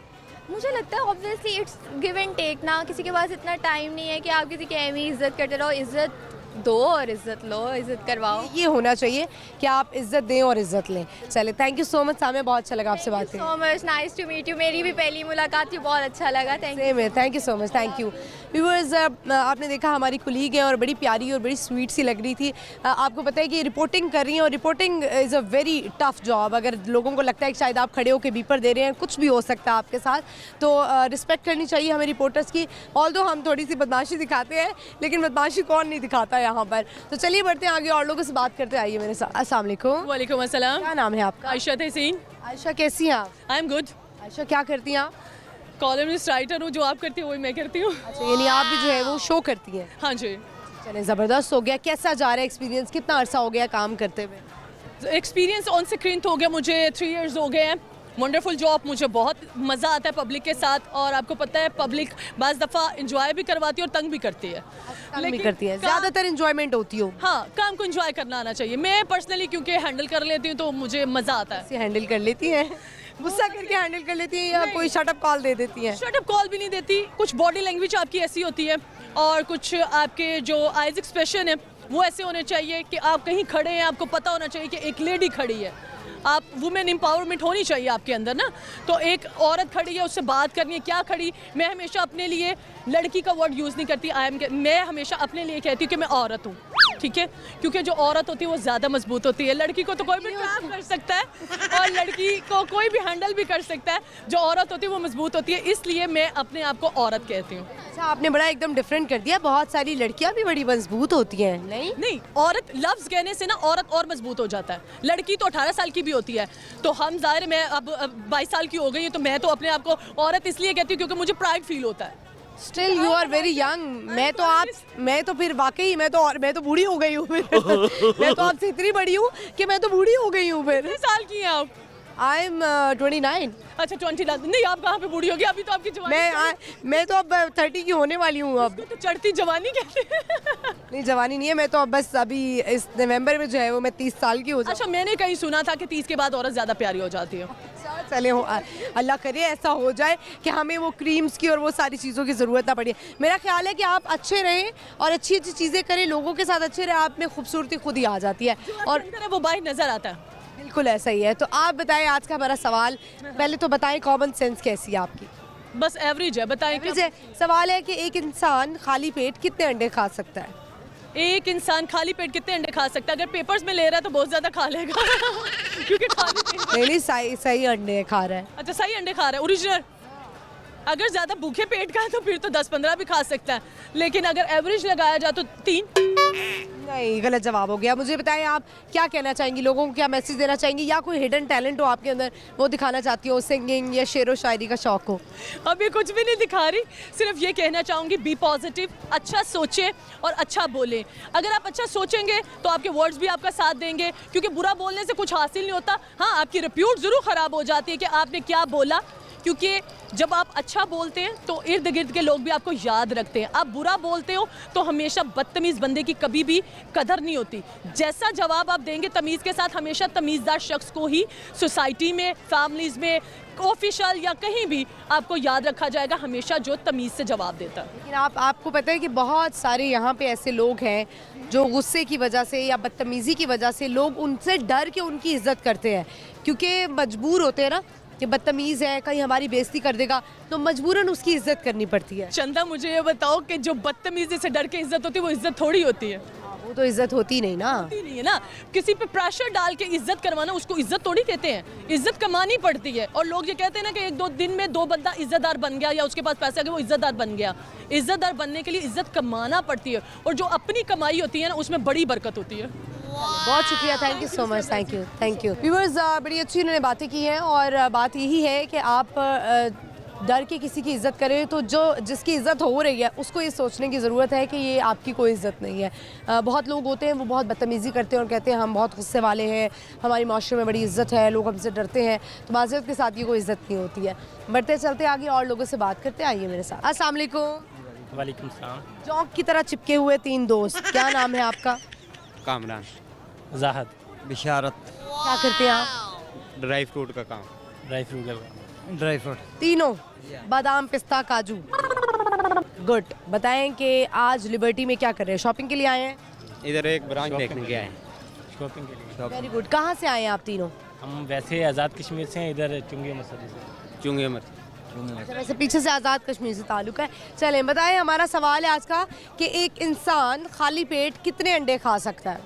मुझे लगता है obviously it's give and take ना, किसी के पास इतना टाइम नहीं है कि आप किसी की एमी इज्जत करते रहो। इज्जत दो और इज्जत लो, इज्जत करवाओ। ये होना चाहिए कि आप इज्जत दें और इज्जत लें। चले, thank you so much Samia, बहुत अच्छा लगा आपसे बात करके। So much, nice to meet you. मेरी भी पहली मुलाकात थी, बहुत अच्छा लगा। Thank you so much, thank you. Viewers, आपने देखा हमारी कुलीग है और बड़ी प्यारी और बड़ी स्वीट सी लग रही थी। आपको पता है कि रिपोर्टिंग कर रही हैं और reporting is a very tough job. अगर लोगों को लगता है कि शायद आप खड़े होकर बीपर दे रहे हैं, कुछ भी हो सकता है आपके साथ, तो रिस्पेक्ट करनी चाहिए हमें रिपोर्टर्स की। ऑल्दो हम थोड़ी सी बदमाशी दिखाते हैं, लेकिन बदमाशी कौन नहीं दिखाता यहाँ पर। तो चलिए बढ़ते हैं आगे, और लोगों से बात करते आइए मेरे साथ। अस्सलाम वालेकुम। वालेकुम अस्सलाम। क्या नाम है आपका? आयशा तहसीन। आयशा, कैसी हैं आप? I am good. आयशा, क्या करती हैं आप? कॉलमनिस्ट राइटर हूँ, जो आप करती हो वही मैं करती हूँ। अच्छा, यानी आप भी जो है वो शो करती हैं? हाँ जी। चलें, ज़बरदस्त हो गया। कैसा जा रहा है एक्सपीरियंस, कितना अरसा हो गया काम करते हुए? एक्सपीरियंस ऑन स्क्रीन तो हो गया मुझे 3 इयर्स हो गए हैं। वंडरफुल जॉब, मुझे बहुत मज़ा आता है पब्लिक के साथ, और आपको पता है पब्लिक बाज़ दफ़ा इंजॉय भी करवाती है और तंग भी करती है। तंग भी करती है, ज़्यादातर इंजॉयमेंट होती हो। हाँ, काम को इंजॉय करना आना चाहिए। मैं पर्सनली क्योंकि हैंडल कर लेती हूँ तो मुझे मज़ा आता है। से हैंडल कर लेती हैं, गुस्सा करके हैंडल कर लेती हैं या कोई शटअप कॉल दे देती हैं? शट अप कॉल भी नहीं देती, कुछ बॉडी लैंग्वेज आपकी ऐसी होती है और कुछ आपके जो आइज एक्सप्रेशन है वो ऐसे होने चाहिए कि आप कहीं खड़े हैं, आपको पता होना चाहिए कि एक लेडी खड़ी है। आप वुमेन एम्पावरमेंट होनी चाहिए आपके अंदर ना। तो एक औरत खड़ी है, उससे बात करनी है, क्या खड़ी। मैं हमेशा अपने लिए लड़की का वर्ड यूज़ नहीं करती, मैं हमेशा अपने लिए कहती हूँ कि मैं औरत हूँ, ठीक है, क्योंकि जो औरत होती है वो ज़्यादा मजबूत होती है। लड़की को तो कोई भी ट्रैप कर सकता है और लड़की को कोई भी हैंडल भी कर सकता है, जो औरत होती है वो मजबूत होती है, इसलिए मैं अपने आप को औरत कहती हूँ। अच्छा, आपने बड़ा एकदम डिफरेंट कर दिया, बहुत सारी लड़कियां भी बड़ी मजबूत होती हैं। नहीं, औरत लफ्ज़ कहने से ना औरत और मजबूत हो जाता है। लड़की तो 18 साल की भी होती है, तो हम ज़ाहिर मैं अब 22 साल की हो गई हूँ, तो मैं तो अपने आप को औरत इसलिए कहती हूँ क्योंकि मुझे प्राइड फील होता है। Still you are very young. मैं तो फिर वाकई मैं तो बूढ़ी हो गई हूँ फिर। मैं तो आपसे इतनी बड़ी हूँ कि मैं तो बूढ़ी हो गई हूँ फिर। कितने साल की हैं आप? I am 29। अच्छा 20 नहीं, आप कहाँ पे बूढ़ी होगी, अभी तो आपकी जवानी। मैं तो अब 30 की होने वाली हूँ अब। तो चढ़ती जवानी कहते हैं। नहीं, जवानी नहीं है, मैं तो अब बस अभी इस नवंबर में जो है वो मैं 30 साल की हो जाऊँ। अच्छा, मैंने कहीं सुना था कि 30 के बाद औरत ज़्यादा प्यारी हो जाती है। चले अल्लाह करे ऐसा हो जाए कि हमें वो क्रीम्स की और वो सारी चीज़ों की ज़रूरत ना पड़े। मेरा ख्याल है कि आप अच्छे रहें और अच्छी अच्छी चीज़ें करें, लोगों के साथ अच्छे रहें, आप में खूबसूरती खुद ही आ जाती है और अंदर है वो बाहर नज़र आता है। बिल्कुल ऐसा ही है। तो आप बताएं, आज का हमारा सवाल पहले तो बताएं, कॉमन सेंस कैसी है आपकी? बस एवरेज है, बताएं एवरेज है। सवाल है कि एक इंसान खाली पेट कितने अंडे खा सकता है? एक इंसान खाली पेट कितने अंडे खा सकता है? अगर पेपर्स में ले रहा है तो बहुत ज़्यादा खा लेगा क्योंकि खाली पेट। नहीं, सही अंडे खा रहा है। अच्छा, सही अंडे खा रहा है, ओरिजिनल। अगर ज़्यादा भूखे पेट का है तो फिर तो 10-15 भी खा सकता है, लेकिन अगर एवरेज लगाया जाए तो 3। नहीं, गलत जवाब हो गया। मुझे बताएं, आप क्या कहना चाहेंगी, लोगों को क्या मैसेज देना चाहेंगी, या कोई हिडन टैलेंट हो आपके अंदर वो दिखाना चाहती हो, सिंगिंग या शेरो शायरी का शौक हो? अभी कुछ भी नहीं दिखा रही, सिर्फ ये कहना चाहूँगी बी पॉजिटिव, अच्छा सोचें और अच्छा बोलें। अगर आप अच्छा सोचेंगे तो आपके वर्ड्स भी आपका साथ देंगे, क्योंकि बुरा बोलने से कुछ हासिल नहीं होता। हाँ, आपकी रिप्यूट ज़रूर ख़राब हो जाती है कि आपने क्या बोला, क्योंकि जब आप अच्छा बोलते हैं तो इर्द गिर्द के लोग भी आपको याद रखते हैं। आप बुरा बोलते हो तो हमेशा बदतमीज़ बंदे की कभी भी कदर नहीं होती। जैसा जवाब आप देंगे तमीज़ के साथ, हमेशा तमीज़दार शख्स को ही सोसाइटी में, फैमिलीज़ में, ऑफिशियल या कहीं भी आपको याद रखा जाएगा, हमेशा जो तमीज़ से जवाब देता है। लेकिन आपको पता है कि बहुत सारे यहाँ पे ऐसे लोग हैं जो गुस्से की वजह से या बदतमीज़ी की वजह से लोग उनसे डर के उनकी इज्जत करते हैं, क्योंकि मजबूर होते हैं ना कि बदतमीज़ है, कहीं हमारी बेइज्जती कर देगा, तो मजबूरन उसकी इज्जत करनी पड़ती है। चंदा, मुझे ये बताओ कि जो बदतमीज़ी से डर के इज्जत होती है वो इज्जत थोड़ी होती है। वो तो इज्जत होती नहीं ना। होती नहीं है ना। किसी पे प्रेशर डाल के इज्जत करवाना, उसको इज्जत थोड़ी कहते हैं। इज्जत कमानी पड़ती है। और लोग ये कहते हैं ना कि 1-2 दिन में 2 बंदा इज्जतदार बन गया या उसके पास पैसे आ गए वो इज्जतदार बन गया। इज्जतदार बनने के लिए इज्जत कमाना पड़ती है, और जो अपनी कमाई होती है ना उसमें बड़ी बरकत होती है। बहुत शुक्रिया, thank you so much, thank you viewers. बड़ी अच्छी इन्होंने बातें की हैं और बात यही है कि आप डर के किसी की इज़्ज़त करें तो जिसकी इज़्ज़त हो रही है उसको ये सोचने की ज़रूरत है कि ये आपकी कोई इज़्ज़त नहीं है। बहुत लोग होते हैं वो बहुत बदतमीज़ी करते हैं और कहते हैं हम बहुत गुस्से वाले हैं, हमारी माशरे में बड़ी इज़्ज़त है, लोग हमसे डरते हैं, तो माज़रत के साथ ये कोई इज़्ज़त नहीं होती है। बढ़ते चलते आगे और लोगों से बात करते, आइए मेरे साथ। अस्सलाम वालेकुम। वालेकुम सलाम। चौक की तरह चिपके हुए 3 दोस्त, क्या नाम है आपका? कामरान, जाहद। बिशारत, क्या करते हैं आप? ड्राई फ्रूट का काम। ड्राई फ्रूट का। ड्राई फ्रूट तीनों, बादाम, पिस्ता, काजू। गुड। बताएं कि आज लिबर्टी में क्या कर रहे हैं? शॉपिंग के लिए आए हैं? इधर एक ब्रांच देखने के आए शॉपिंग के लिए। Very good. कहाँ से आए हैं आप तीनों? हम वैसे आज़ाद कश्मीर से हैं, इधर चुंगी मसूरी से। चुंगे मर अच्छा, वैसे पीछे से आज़ाद कश्मीर से ताल्लुक है। चलें, बताएं, हमारा सवाल है आज का कि एक इंसान खाली पेट कितने अंडे खा सकता है?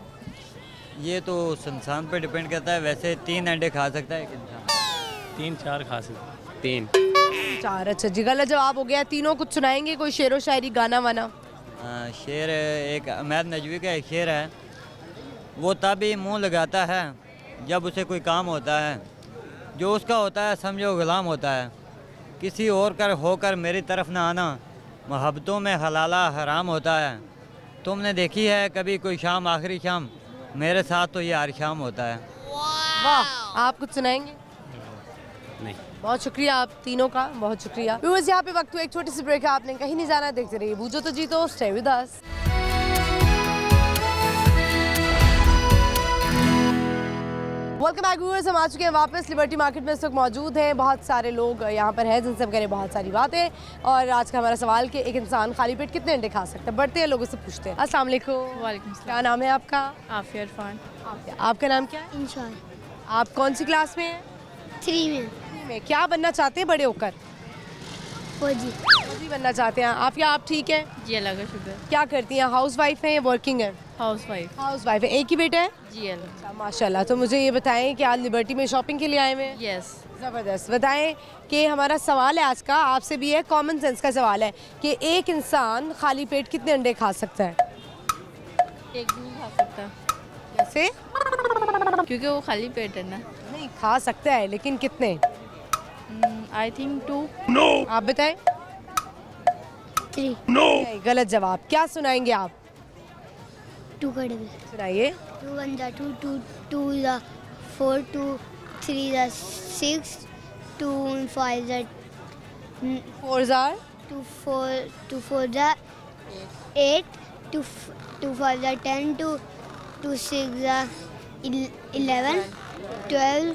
ये तो इंसान पे डिपेंड करता है। वैसे 3 अंडे खा सकता है एक इंसान। 3-4 खा सकते। 3। 4। अच्छा जी, गलत जवाब हो गया। तीनों कुछ सुनाएंगे, कोई शेरो शायरी, गाना वाना? शेर एक अहमद नजवी का एक शेर है, वो तभी मुंह लगाता है जब उसे कोई काम होता है, जो उसका होता है समझो गुलाम होता है, किसी और कर होकर मेरी तरफ ना आना, मोहब्बतों में हलाला हराम होता है, तुमने देखी है कभी कोई शाम आखिरी शाम, मेरे साथ तो ये हर शाम होता है। वाह, आप कुछ सुनाएंगे? नहीं। बहुत शुक्रिया आप तीनों का, बहुत शुक्रिया। व्यूअर्स, यहाँ पे वक्त हुआ एक छोटी सी ब्रेक है, आपने कहीं नहीं जाना, देखते रहिए बूझो तो जीतो, stay with us. Welcome back viewers, हम आ चुके हैं वापस लिबर्टी मार्केट में। इस वक्त मौजूद हैं बहुत सारे लोग यहाँ पर हैं जिनसे हम करें बहुत सारी बातें। और आज का हमारा सवाल कि एक इंसान खाली पेट कितने अंडे खा सकता है, बढ़ते हैं लोगों से पूछते हैं। अस्सलाम वालेकुम। वालेकुम सलाम। क्या नाम है आपका? आफिया इरफान। आपका नाम क्या है? इंशाल्लाह आप कौन सी क्लास में हैं? 3 में क्या बनना चाहते हैं बड़े होकर? फौजी। फौजी बनना चाहते हैं आप ठीक है? जी अल्लाह का शुक्र। क्या करती हैं? हाउस वाइफ हैं या वर्किंग है? House wife. हाउस वाइफ है। एक ही बेटा है? जी अल्लाह। अच्छा, माशाल्लाह। तो मुझे ये बताएं कि आज लिबर्टी में शॉपिंग के लिए आए हुए हैं? यस। ज़बरदस्त। बताएं कि हमारा सवाल है आज का, आपसे भी है, कॉमन सेंस का सवाल है कि एक इंसान खाली पेट कितने अंडे खा सकता है? एक भी नहीं खा सकता कैसे? क्योंकि वो खाली पेट है ना। नहीं, खा सकता है लेकिन कितने? I think 2। आप बताएं। 3 नहीं, गलत जवाब। क्या सुनाएंगे आप? 2 कर दे। सुनाइए। 2 1 जा 2 2 2 जा 4 2 3 जा 6 2 5 जा 4 जार 2 4 जा 8 2 5 जा 10 2 6 जा 11 12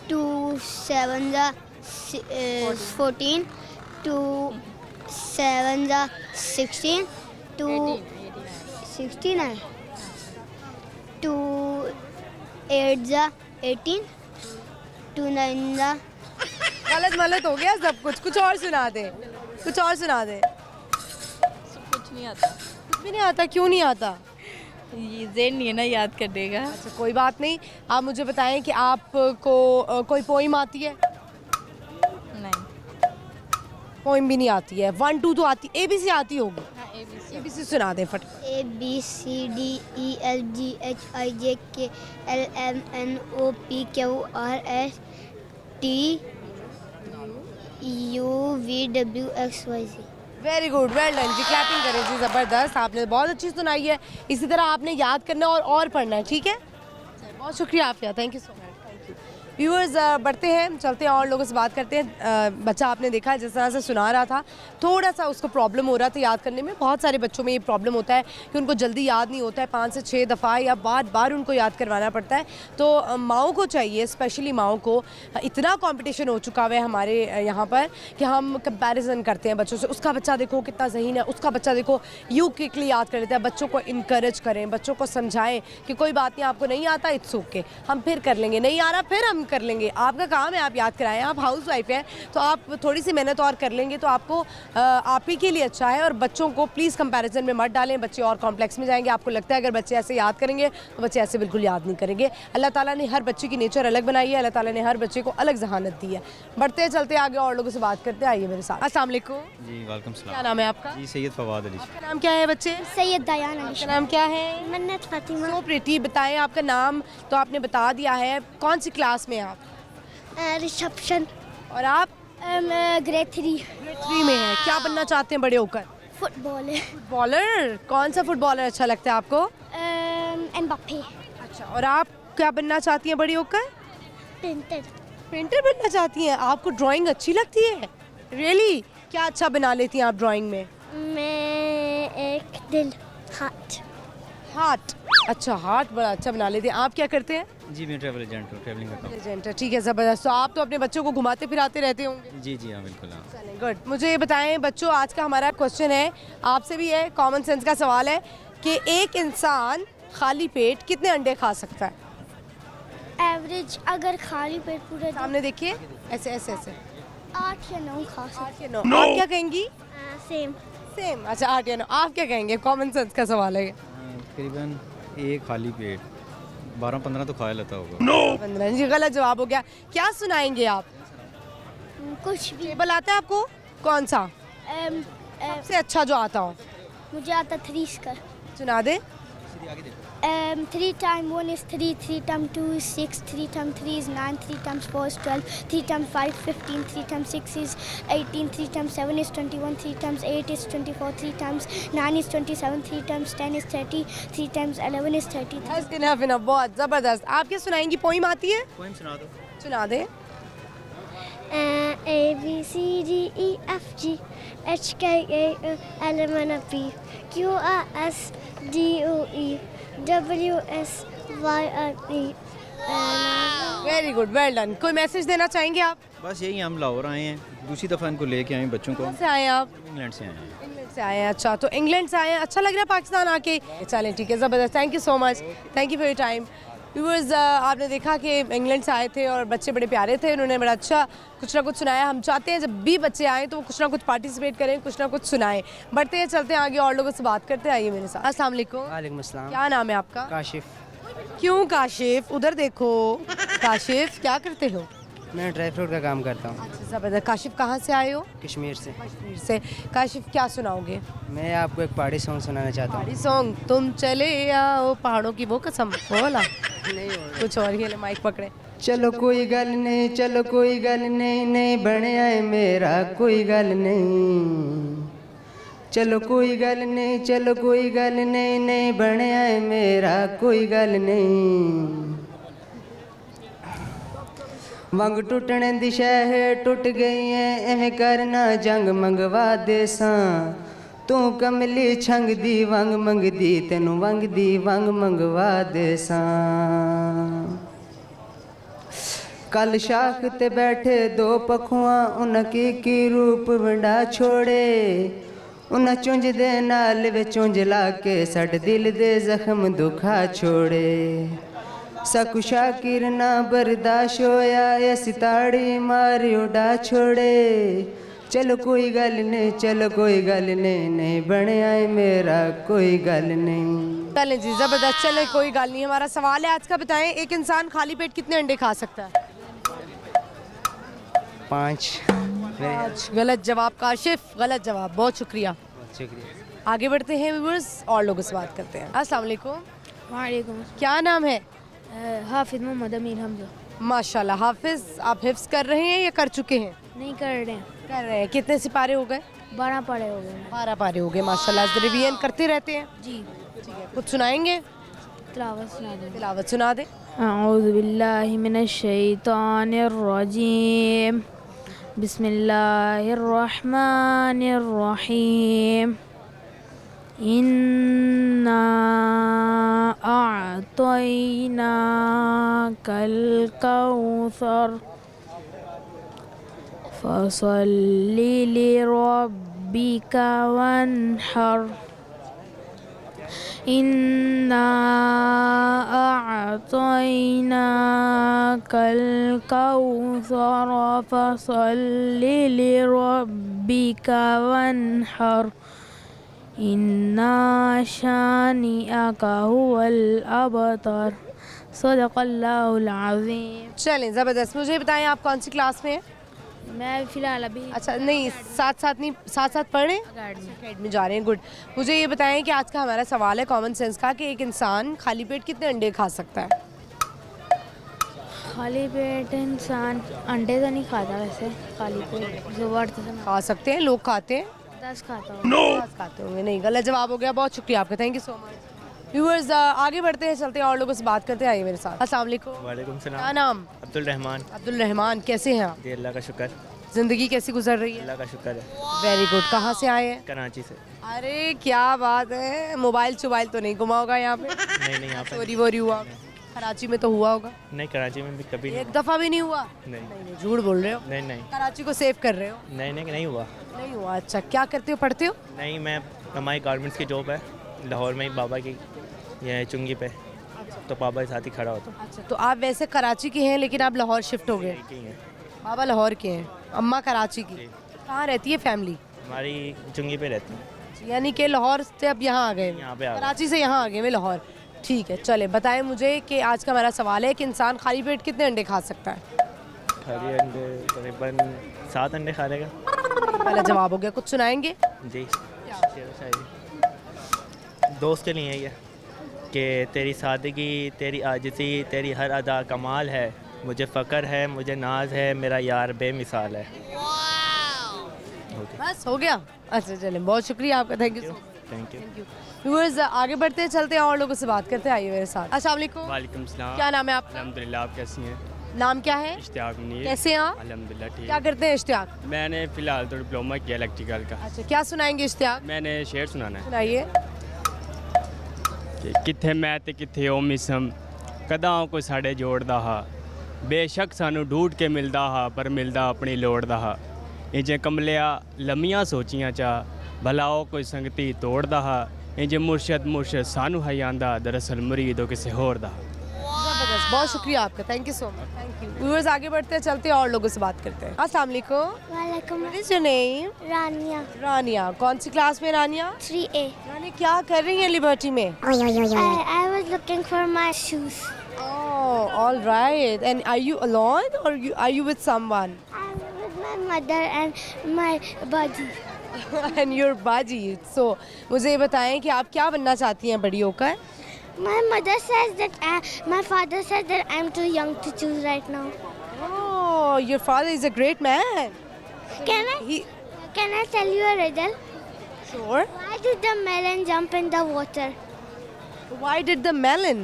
2 7 जा 14 2 7 जा 16 2 16 है 2 8 जा 18 2 9 जा गलत हो गया सब कुछ। कुछ और सुना दे, कुछ और सुना दे। कुछ नहीं आता। कुछ भी नहीं आता? क्यों नहीं आता? ये ज़हन नहीं है ना याद करने का। अच्छा, कोई बात नहीं। आप मुझे बताएं कि आपको कोई पोइम आती है? नहीं। पोइम भी नहीं आती है। 1 2 तो आती, ABC आती होगी। हाँ ABC सुना दे फट। A B C D E F G H I J K L M N O P Q R S T U V W X Y Z। Very good, well done जी, clapping करें जी, ज़बरदस्त। आपने बहुत अच्छी सुनाई है। इसी तरह आपने याद करना और पढ़ना है, ठीक है? बहुत शुक्रिया Afiya, thank you so much. Viewers, बढ़ते हैं, चलते हैं और लोगों से बात करते हैं। बच्चा आपने देखा जिस तरह से सुना रहा था, थोड़ा सा उसको प्रॉब्लम हो रहा था याद करने में। बहुत सारे बच्चों में ये प्रॉब्लम होता है कि उनको जल्दी याद नहीं होता है, 5 से 6 दफ़ा या बार उनको याद करवाना पड़ता है। तो माओं को चाहिए, स्पेशली माओं को, इतना कॉम्पिटिशन हो चुका है हमारे यहाँ पर कि हम कंपैरिजन करते हैं बच्चों से। उसका बच्चा देखो कितना ज़हीन है, उसका बच्चा देखो यूँ क्विकली याद कर लेता है। बच्चों को इनकरेज करें, बच्चों को समझाएं कि कोई बात नहीं, आपको नहीं आता, इट्स ओके, हम फिर कर लेंगे, नहीं आ रहा फिर हम कर लेंगे। आपका काम है आप याद कराएं। आप हाउस वाइफ हैं तो आप थोड़ी सी मेहनत और कर लेंगे तो आपको आप ही के लिए अच्छा है। और बच्चों को प्लीज़ कंपैरिजन में मत डालें, बच्चे और कॉम्प्लेक्स में जाएंगे। आपको लगता है अगर बच्चे ऐसे याद करेंगे तो बच्चे ऐसे बिल्कुल याद नहीं करेंगे। अल्लाह ताला ने हर बच्चे की नेचर अलग बनाई है, अल्लाह ताला ने हर बच्चे को अलग जहानत दी है। बढ़ते चलते आगे और लोगों से बात करते, आइए मेरे साथ। अस्सलाम वालेकुम जी वालेकुम क्या सलाम। नाम है आपका? जी सैयद फवाद अली। आपका नाम क्या है बच्चे? सैयद दयान अली। आपका नाम क्या है? मन्नत फातिमा। सो प्रीति। बताएं आपका नाम तो आपने बता दिया है, कौन सी क्लास में हैं आप? रिसेप्शन। और आप? ग्रेड 3 3 में हैं। क्या बनना चाहते हैं बड़े होकर? फुटबॉल है। फुटबॉलर। कौन सा फुटबॉलर अच्छा लगता है आपको? एम्बापे। अच्छा, और आप क्या बनना चाहती हैं बड़ी होकर? पेंटर। पेंटर बनना चाहती हैं। आपको ड्राइंग अच्छी लगती है? रियली? क्या अच्छा बना लेती हैं आप ड्राइंग में? मैं एक दिल हार्ट। हार्ट। अच्छा, हार्ट बड़ा अच्छा बना लेते हैं। आप क्या करते हैं? जी मैं ट्रैवल एजेंट हूँ, ट्रैवलिंग करता हूँ। एजेंट है, ठीक है, ज़बरदस्त। तो आप तो अपने बच्चों को घुमाते फिराते रहते होंगे? जी हाँ बिल्कुल हाँ। चलें, गुड। मुझे ये बताएं बच्चों, आज का हमारा क्वेश्चन है, आपसे भी है, कॉमन सेंस का सवाल है कि एक इंसान खाली पेट कितने अंडे खा सकता है? एवरेज अगर खाली पेट पूरे सामने देखिए, ऐसे ऐसे ऐसे। 8 या 9 खा सकते। 8 या 9। आप क्या कहेंगी? सेम। सेम। अच्छा, 8 या 9। आप क्या कहेंगे? कॉमन सेंस का सवाल है। तकरीबन एक खाली पेट 12-15 तो खा लेता होगा। 15 जी, गलत जवाब हो गया। क्या सुनाएंगे आप? कुछ भी। टेबल आता है आपको? कौन सा सबसे अच्छा जो आता हो? मुझे आता 3 स्क्वायर। सुना दे। 3 times 1 is 3, 3 times 2 is 6, 3 times 3 is 9, 3 times 4 is 12, 3 times 5 15, 3 times 6 is 18, 3 times 7 is 21, 3 times 8 is 24, 3 times 9 is 27, 3 times 10 is 30, 3 times 11 is 30. बस इनफ इनफ, बहुत ज़बरदस्त। आप क्या सुनाएंगी? पोइम आती है? पोइम सुना दो। सुना दें। A B C D E F G H K A L M N O P Q R S D O E W S Y R E. Very good, well done. कोई message देना चाहेंगे आप? बस यही, हम लाहौर आए हैं, दूसरी दफ़ा इनको लेके आए हैं बच्चों को। कहाँ से आए हैं आप? इंग्लैंड से आए हैं। इंग्लैंड से आए हैं। अच्छा, तो इंग्लैंड से आए हैं, अच्छा लग रहा है पाकिस्तान आके? चलें ठीक है, ज़बरदस्त। Thank you so much, thank you for your time. Viewers, आपने देखा कि इंग्लैंड से आए थे और बच्चे बड़े प्यारे थे, उन्होंने बड़ा अच्छा कुछ ना कुछ सुनाया। हम चाहते हैं जब भी बच्चे आएँ तो वो कुछ ना कुछ पार्टिसिपेट करें, कुछ ना कुछ सुनाएं। बढ़ते हैं, चलते हैं आगे, और लोगों से बात करते हैं। आइए मेरे साथ। अस्सलाम वालेकुम। वालेकुम अस्सलाम। क्या नाम है आपका? काशिफ। क्यों काशिफ? उधर देखो। काशिफ, क्या करते हो? मैं ड्राई फ्रूट का काम करता हूँ। अच्छा, ज़बरदस्त। काशिफ, कहाँ से आए हो? कश्मीर से। कश्मीर से। काशिफ, क्या सुनाओगे? मैं आपको एक पहाड़ी सॉन्ग सुनाना चाहता हूँ। पहाड़ी सॉन्ग? तुम चले आओ पहाड़ों की वो कसम, बोला नहीं कुछ और ही। माइक पकड़े। चलो कोई गल नहीं, चलो कोई गल नहीं, नहीं बने आए मेरा कोई गल नहीं। चलो कोई गल नहीं, चलो कोई गल नहीं, नहीं बने आए मेरा कोई गल नहीं। वंग टुटने दी शह टुट गई है, एवें करना जंग मंगवा दे सां। तू कमली छंग दी वंग मंगदी, तेनू वंग दी वंग मंगवा दे सां। कल शाख ते बैठे दो पखुआ, उनकी की रूप वंडा छोड़े। उन चुंझ दे नाल वे चुंझ ला के सट दिल दे जख्म दुखा छोड़े। सकुशा किरना बर्दाश्त होया, ये सिताड़ी मारी उड़ा छोड़े। चलो कोई गल नहीं, चलो कोई गल नहीं, नहीं बने आए मेरा कोई गल नहीं। चलें जी, ज़बरदस्त। चले, कोई गल नहीं। हमारा सवाल है आज का, बताएं एक इंसान खाली पेट कितने अंडे खा सकता है? 5। गलत जवाब काशिफ, गलत जवाब। बहुत शुक्रिया। शुक्रिया। आगे बढ़ते हैं व्यूअर्स, और लोगों से बात करते हैं। अस्सलाम वालेकुम। वालेकुम। क्या नाम है? हाफिज़ मोहम्मद अमीर हमजा। माशाल्लाह। हाफिज़, आप हिफ्ज़ कर रहे हैं या कर चुके हैं? नहीं कर रहे हैं। कर रहे हैं। कितने सिपारे हो गए? 12 पढ़े हो गए। 12 पारे हो गए, माशाल्लाह। रिवीजन करते रहते हैं? जी। ठीक है, कुछ सुनाएंगे? तिलावत सुना दो। तिलावत सुना दे। अऊज़ु बिल्लाहि मिनश शैतानिर रजीम। बिस्मिल्लाहिर रहमानिर रहीम। इन्ना अअतैना कल कौसर फसल्लि लिरब्बिका वन्हर। इन्ना अअतैना कल कौसर फसल्लि लिरब्बिका वन्हर। इन्ना शानिअका हुवल अबतर। सदक़ल्लाहुल अज़ीम। चलें, ज़बरदस्त। मुझे बताएं आप कौन सी क्लास में हैं? मैं फ़िलहाल अभी अच्छा, नहीं साथ साथ नहीं, साथ साथ पढ़ रहे हैं? अकेडमी जा रहे हैं। गुड। मुझे ये बताएं कि आज का हमारा सवाल है कॉमन सेंस का, कि एक इंसान खाली पेट कितने अंडे खा सकता है? खाली पेट इंसान अंडे तो नहीं खाता वैसे। खाली पेट जो वर्ड खा सकते हैं, लोग खाते हैं। 10 खाता हूँ। 10 खाते होंगे। नहीं, गलत जवाब हो गया। बहुत शुक्रिया आपका, thank you so much. Viewers, आगे बढ़ते हैं, चलते हैं और लोगों से बात करते हैं। आइए मेरे साथ। अस्सलाम वालेकुम। वालेकुम सलाम। क्या नाम? अब्दुल रहमान। अब्दुल रहमान, कैसे हैं आप? जी अल्लाह का शुक्र। ज़िंदगी कैसी गुजर रही है? अल्लाह का शुक्र है। Very good. कहाँ से आए हैं? कराची से। अरे क्या बात है, मोबाइल चुबाइल तो नहीं घुमा होगा यहाँ पे? नहीं नहीं, यहाँ पे चोरी वोरी हुआ? कराची में तो हुआ होगा? नहीं, कराची में भी कभी नहीं। एक दफ़ा भी नहीं हुआ? नहीं नहीं, झूठ बोल रहे हो। नहीं नहीं कराची को सेव कर रहे हो? नहीं नहीं नहीं हुआ। नहीं हुआ। अच्छा, क्या करते हो, पढ़ते हो? नहीं, मैं हमारी गारमेंट्स की जॉब है लाहौर में ही, बाबा की ये चुंगी पे, तो बाबा के साथ ही खड़ा होता हूँ। अच्छा, तो आप वैसे कराची के हैं लेकिन आप लाहौर शिफ्ट हो गए? ठीक है। बाबा लाहौर के हैं, अम्मा कराची की। कहाँ रहती है फैमिली? हमारी चुंगी पे रहती है। यानी कि लाहौर से अब यहाँ आ गए? यहाँ पे आ गए। कराची से यहाँ आ गए मैं लाहौर। ठीक है, चले बताएं मुझे कि आज का हमारा सवाल है कि इंसान खाली पेट कितने अंडे खा सकता है? खाली अंडे तकरीबन 7 अंडे खा लेगा। पहला जवाब हो गया। कुछ सुनाएंगे? जी, शायरी दोस्त के लिए है ये। कि तेरी सादगी, तेरी आजिज़ी, तेरी हर अदा कमाल है, मुझे फ़ख्र है, मुझे नाज है, मेरा यार बेमिसाल है। बस हो गया। अच्छा चलें, बहुत शुक्रिया आपका, thank you. Thank you. Viewers आगे बढ़ते हैं, चलते हैं और लोगों से बात करते हैं, आइए मेरे साथ। अस्सलाम वालेकुम। वालेकुम सलाम। क्या नाम है आपका? अल्हम्दुलिल्लाह, आप कैसी हैं? नाम क्या है? इश्तियाक मुनीर। कैसे हैं आप? अल्हम्दुलिल्लाह ठीक। क्या करते हैं इश्तियाक? मैंने फ़िलहाल तो डिप्लोमा किया इलेक्ट्रिकल का। अच्छा, क्या सुनाएंगे इश्तियाक? मैंने शेर सुनाना है सुनाइए। कि कित्थे मैं ते कित्थे ओ मिसम, कदां कोई साढ़े जोड़दा हा, बेशक सानू ढूंढ के मिलदा हा, पर मिलदा अपनी लोड़ दा हा। इंजे कमलिया लम्मियां सोचियां चा, भला ओ कोई संगती तोड़दा हा, इंजे मुर्शद सानू हयांदा, दरअसल मुरीद ओ किसी होर दा। जबरदस्त, बहुत शुक्रिया आपका, thank you so much. Thank you. Viewers आगे बढ़ते हैं, चलते हैं और लोगों से बात करते हैं। अस्सलाम वालेकुम। वालेकुम व्हाट इज योर नेम? रानिया रानिया। कौन सी क्लास में रानिया? 3A. रानिया क्या कर रही हैं लिबर्टी में? I was looking for my shoes. Oh, all right. And are you alone or are you with someone? I'm with my mother and my buddy. And your baji. So, मुझे ये बताएं कि आप क्या बनना चाहती हैं बड़ी होकर? My mother says that my father says that I'm too young to choose right now. Oh, your father is a great man. Can I tell you a riddle? Sure. Why did the melon jump in the water? Why did the melon?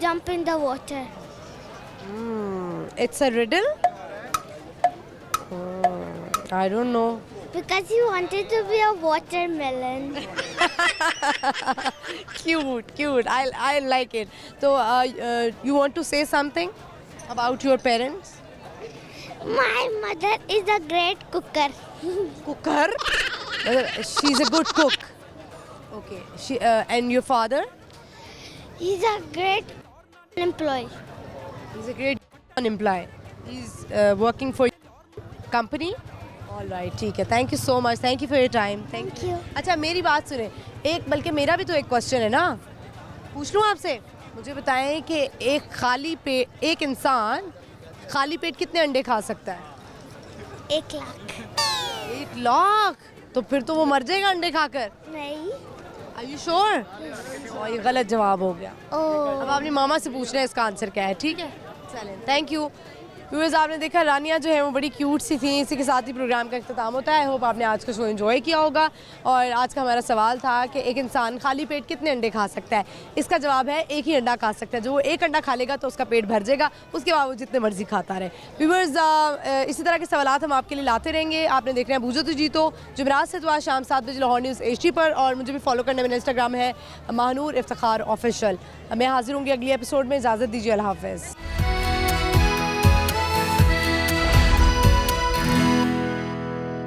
Jump in the water. It's a riddle? I don't know. Because he wanted to be a watermelon. Cute. I like it. So, you want to say something about your parents? My mother is a great cooker. Cooker? She's a good cook. Okay. And your father? He's a great employee. He's a great employee. He's working for company. All right, ठीक है, thank you so much, thank you for your time, thank you. अच्छा मेरी बात सुने, एक बल्कि मेरा भी तो एक क्वेश्चन है ना, पूछ लूँ आपसे? मुझे बताएं कि एक इंसान खाली पेट कितने अंडे खा सकता है? 1 लाख। 1 लाख? तो फिर तो वो मर जाएगा अंडे खाकर। नहीं। Are you sure? और ये गलत जवाब हो गया। अब अपनी मामा से पूछना है इसका आंसर क्या है, ठीक है? चलें, थैंक यू। व्यूअर्स आपने देखा रानिया जो है वो बड़ी क्यूट सी थी। इसी के साथ ही प्रोग्राम का इख्तिताम होता है। होप आपने आज का शो एंजॉय किया होगा। और आज का हमारा सवाल था कि एक इंसान खाली पेट कितने अंडे खा सकता है? इसका जवाब है एक ही अंडा खा सकता है। जो वो एक अंडा खा लेगा तो उसका पेट भर जाएगा, उसके बाद वो जितने मर्जी खाता रहे। व्यूअर्स इसी तरह के सवाल हम आपके लिए लाते रहेंगे। आपने देखना है बूझो तो जीतो, जुमेरात से तो शाम 7 बजे लाहौर न्यूज़ HD पर। और मुझे भी फॉलो करना, मेरा इंस्टाग्राम है महानूर इफ्तिखार ऑफिशियल। मैं हाजिर होंगी अगली एपिसोड में। इजाज़त दीजिए, अल्लाह हाफ़िज़।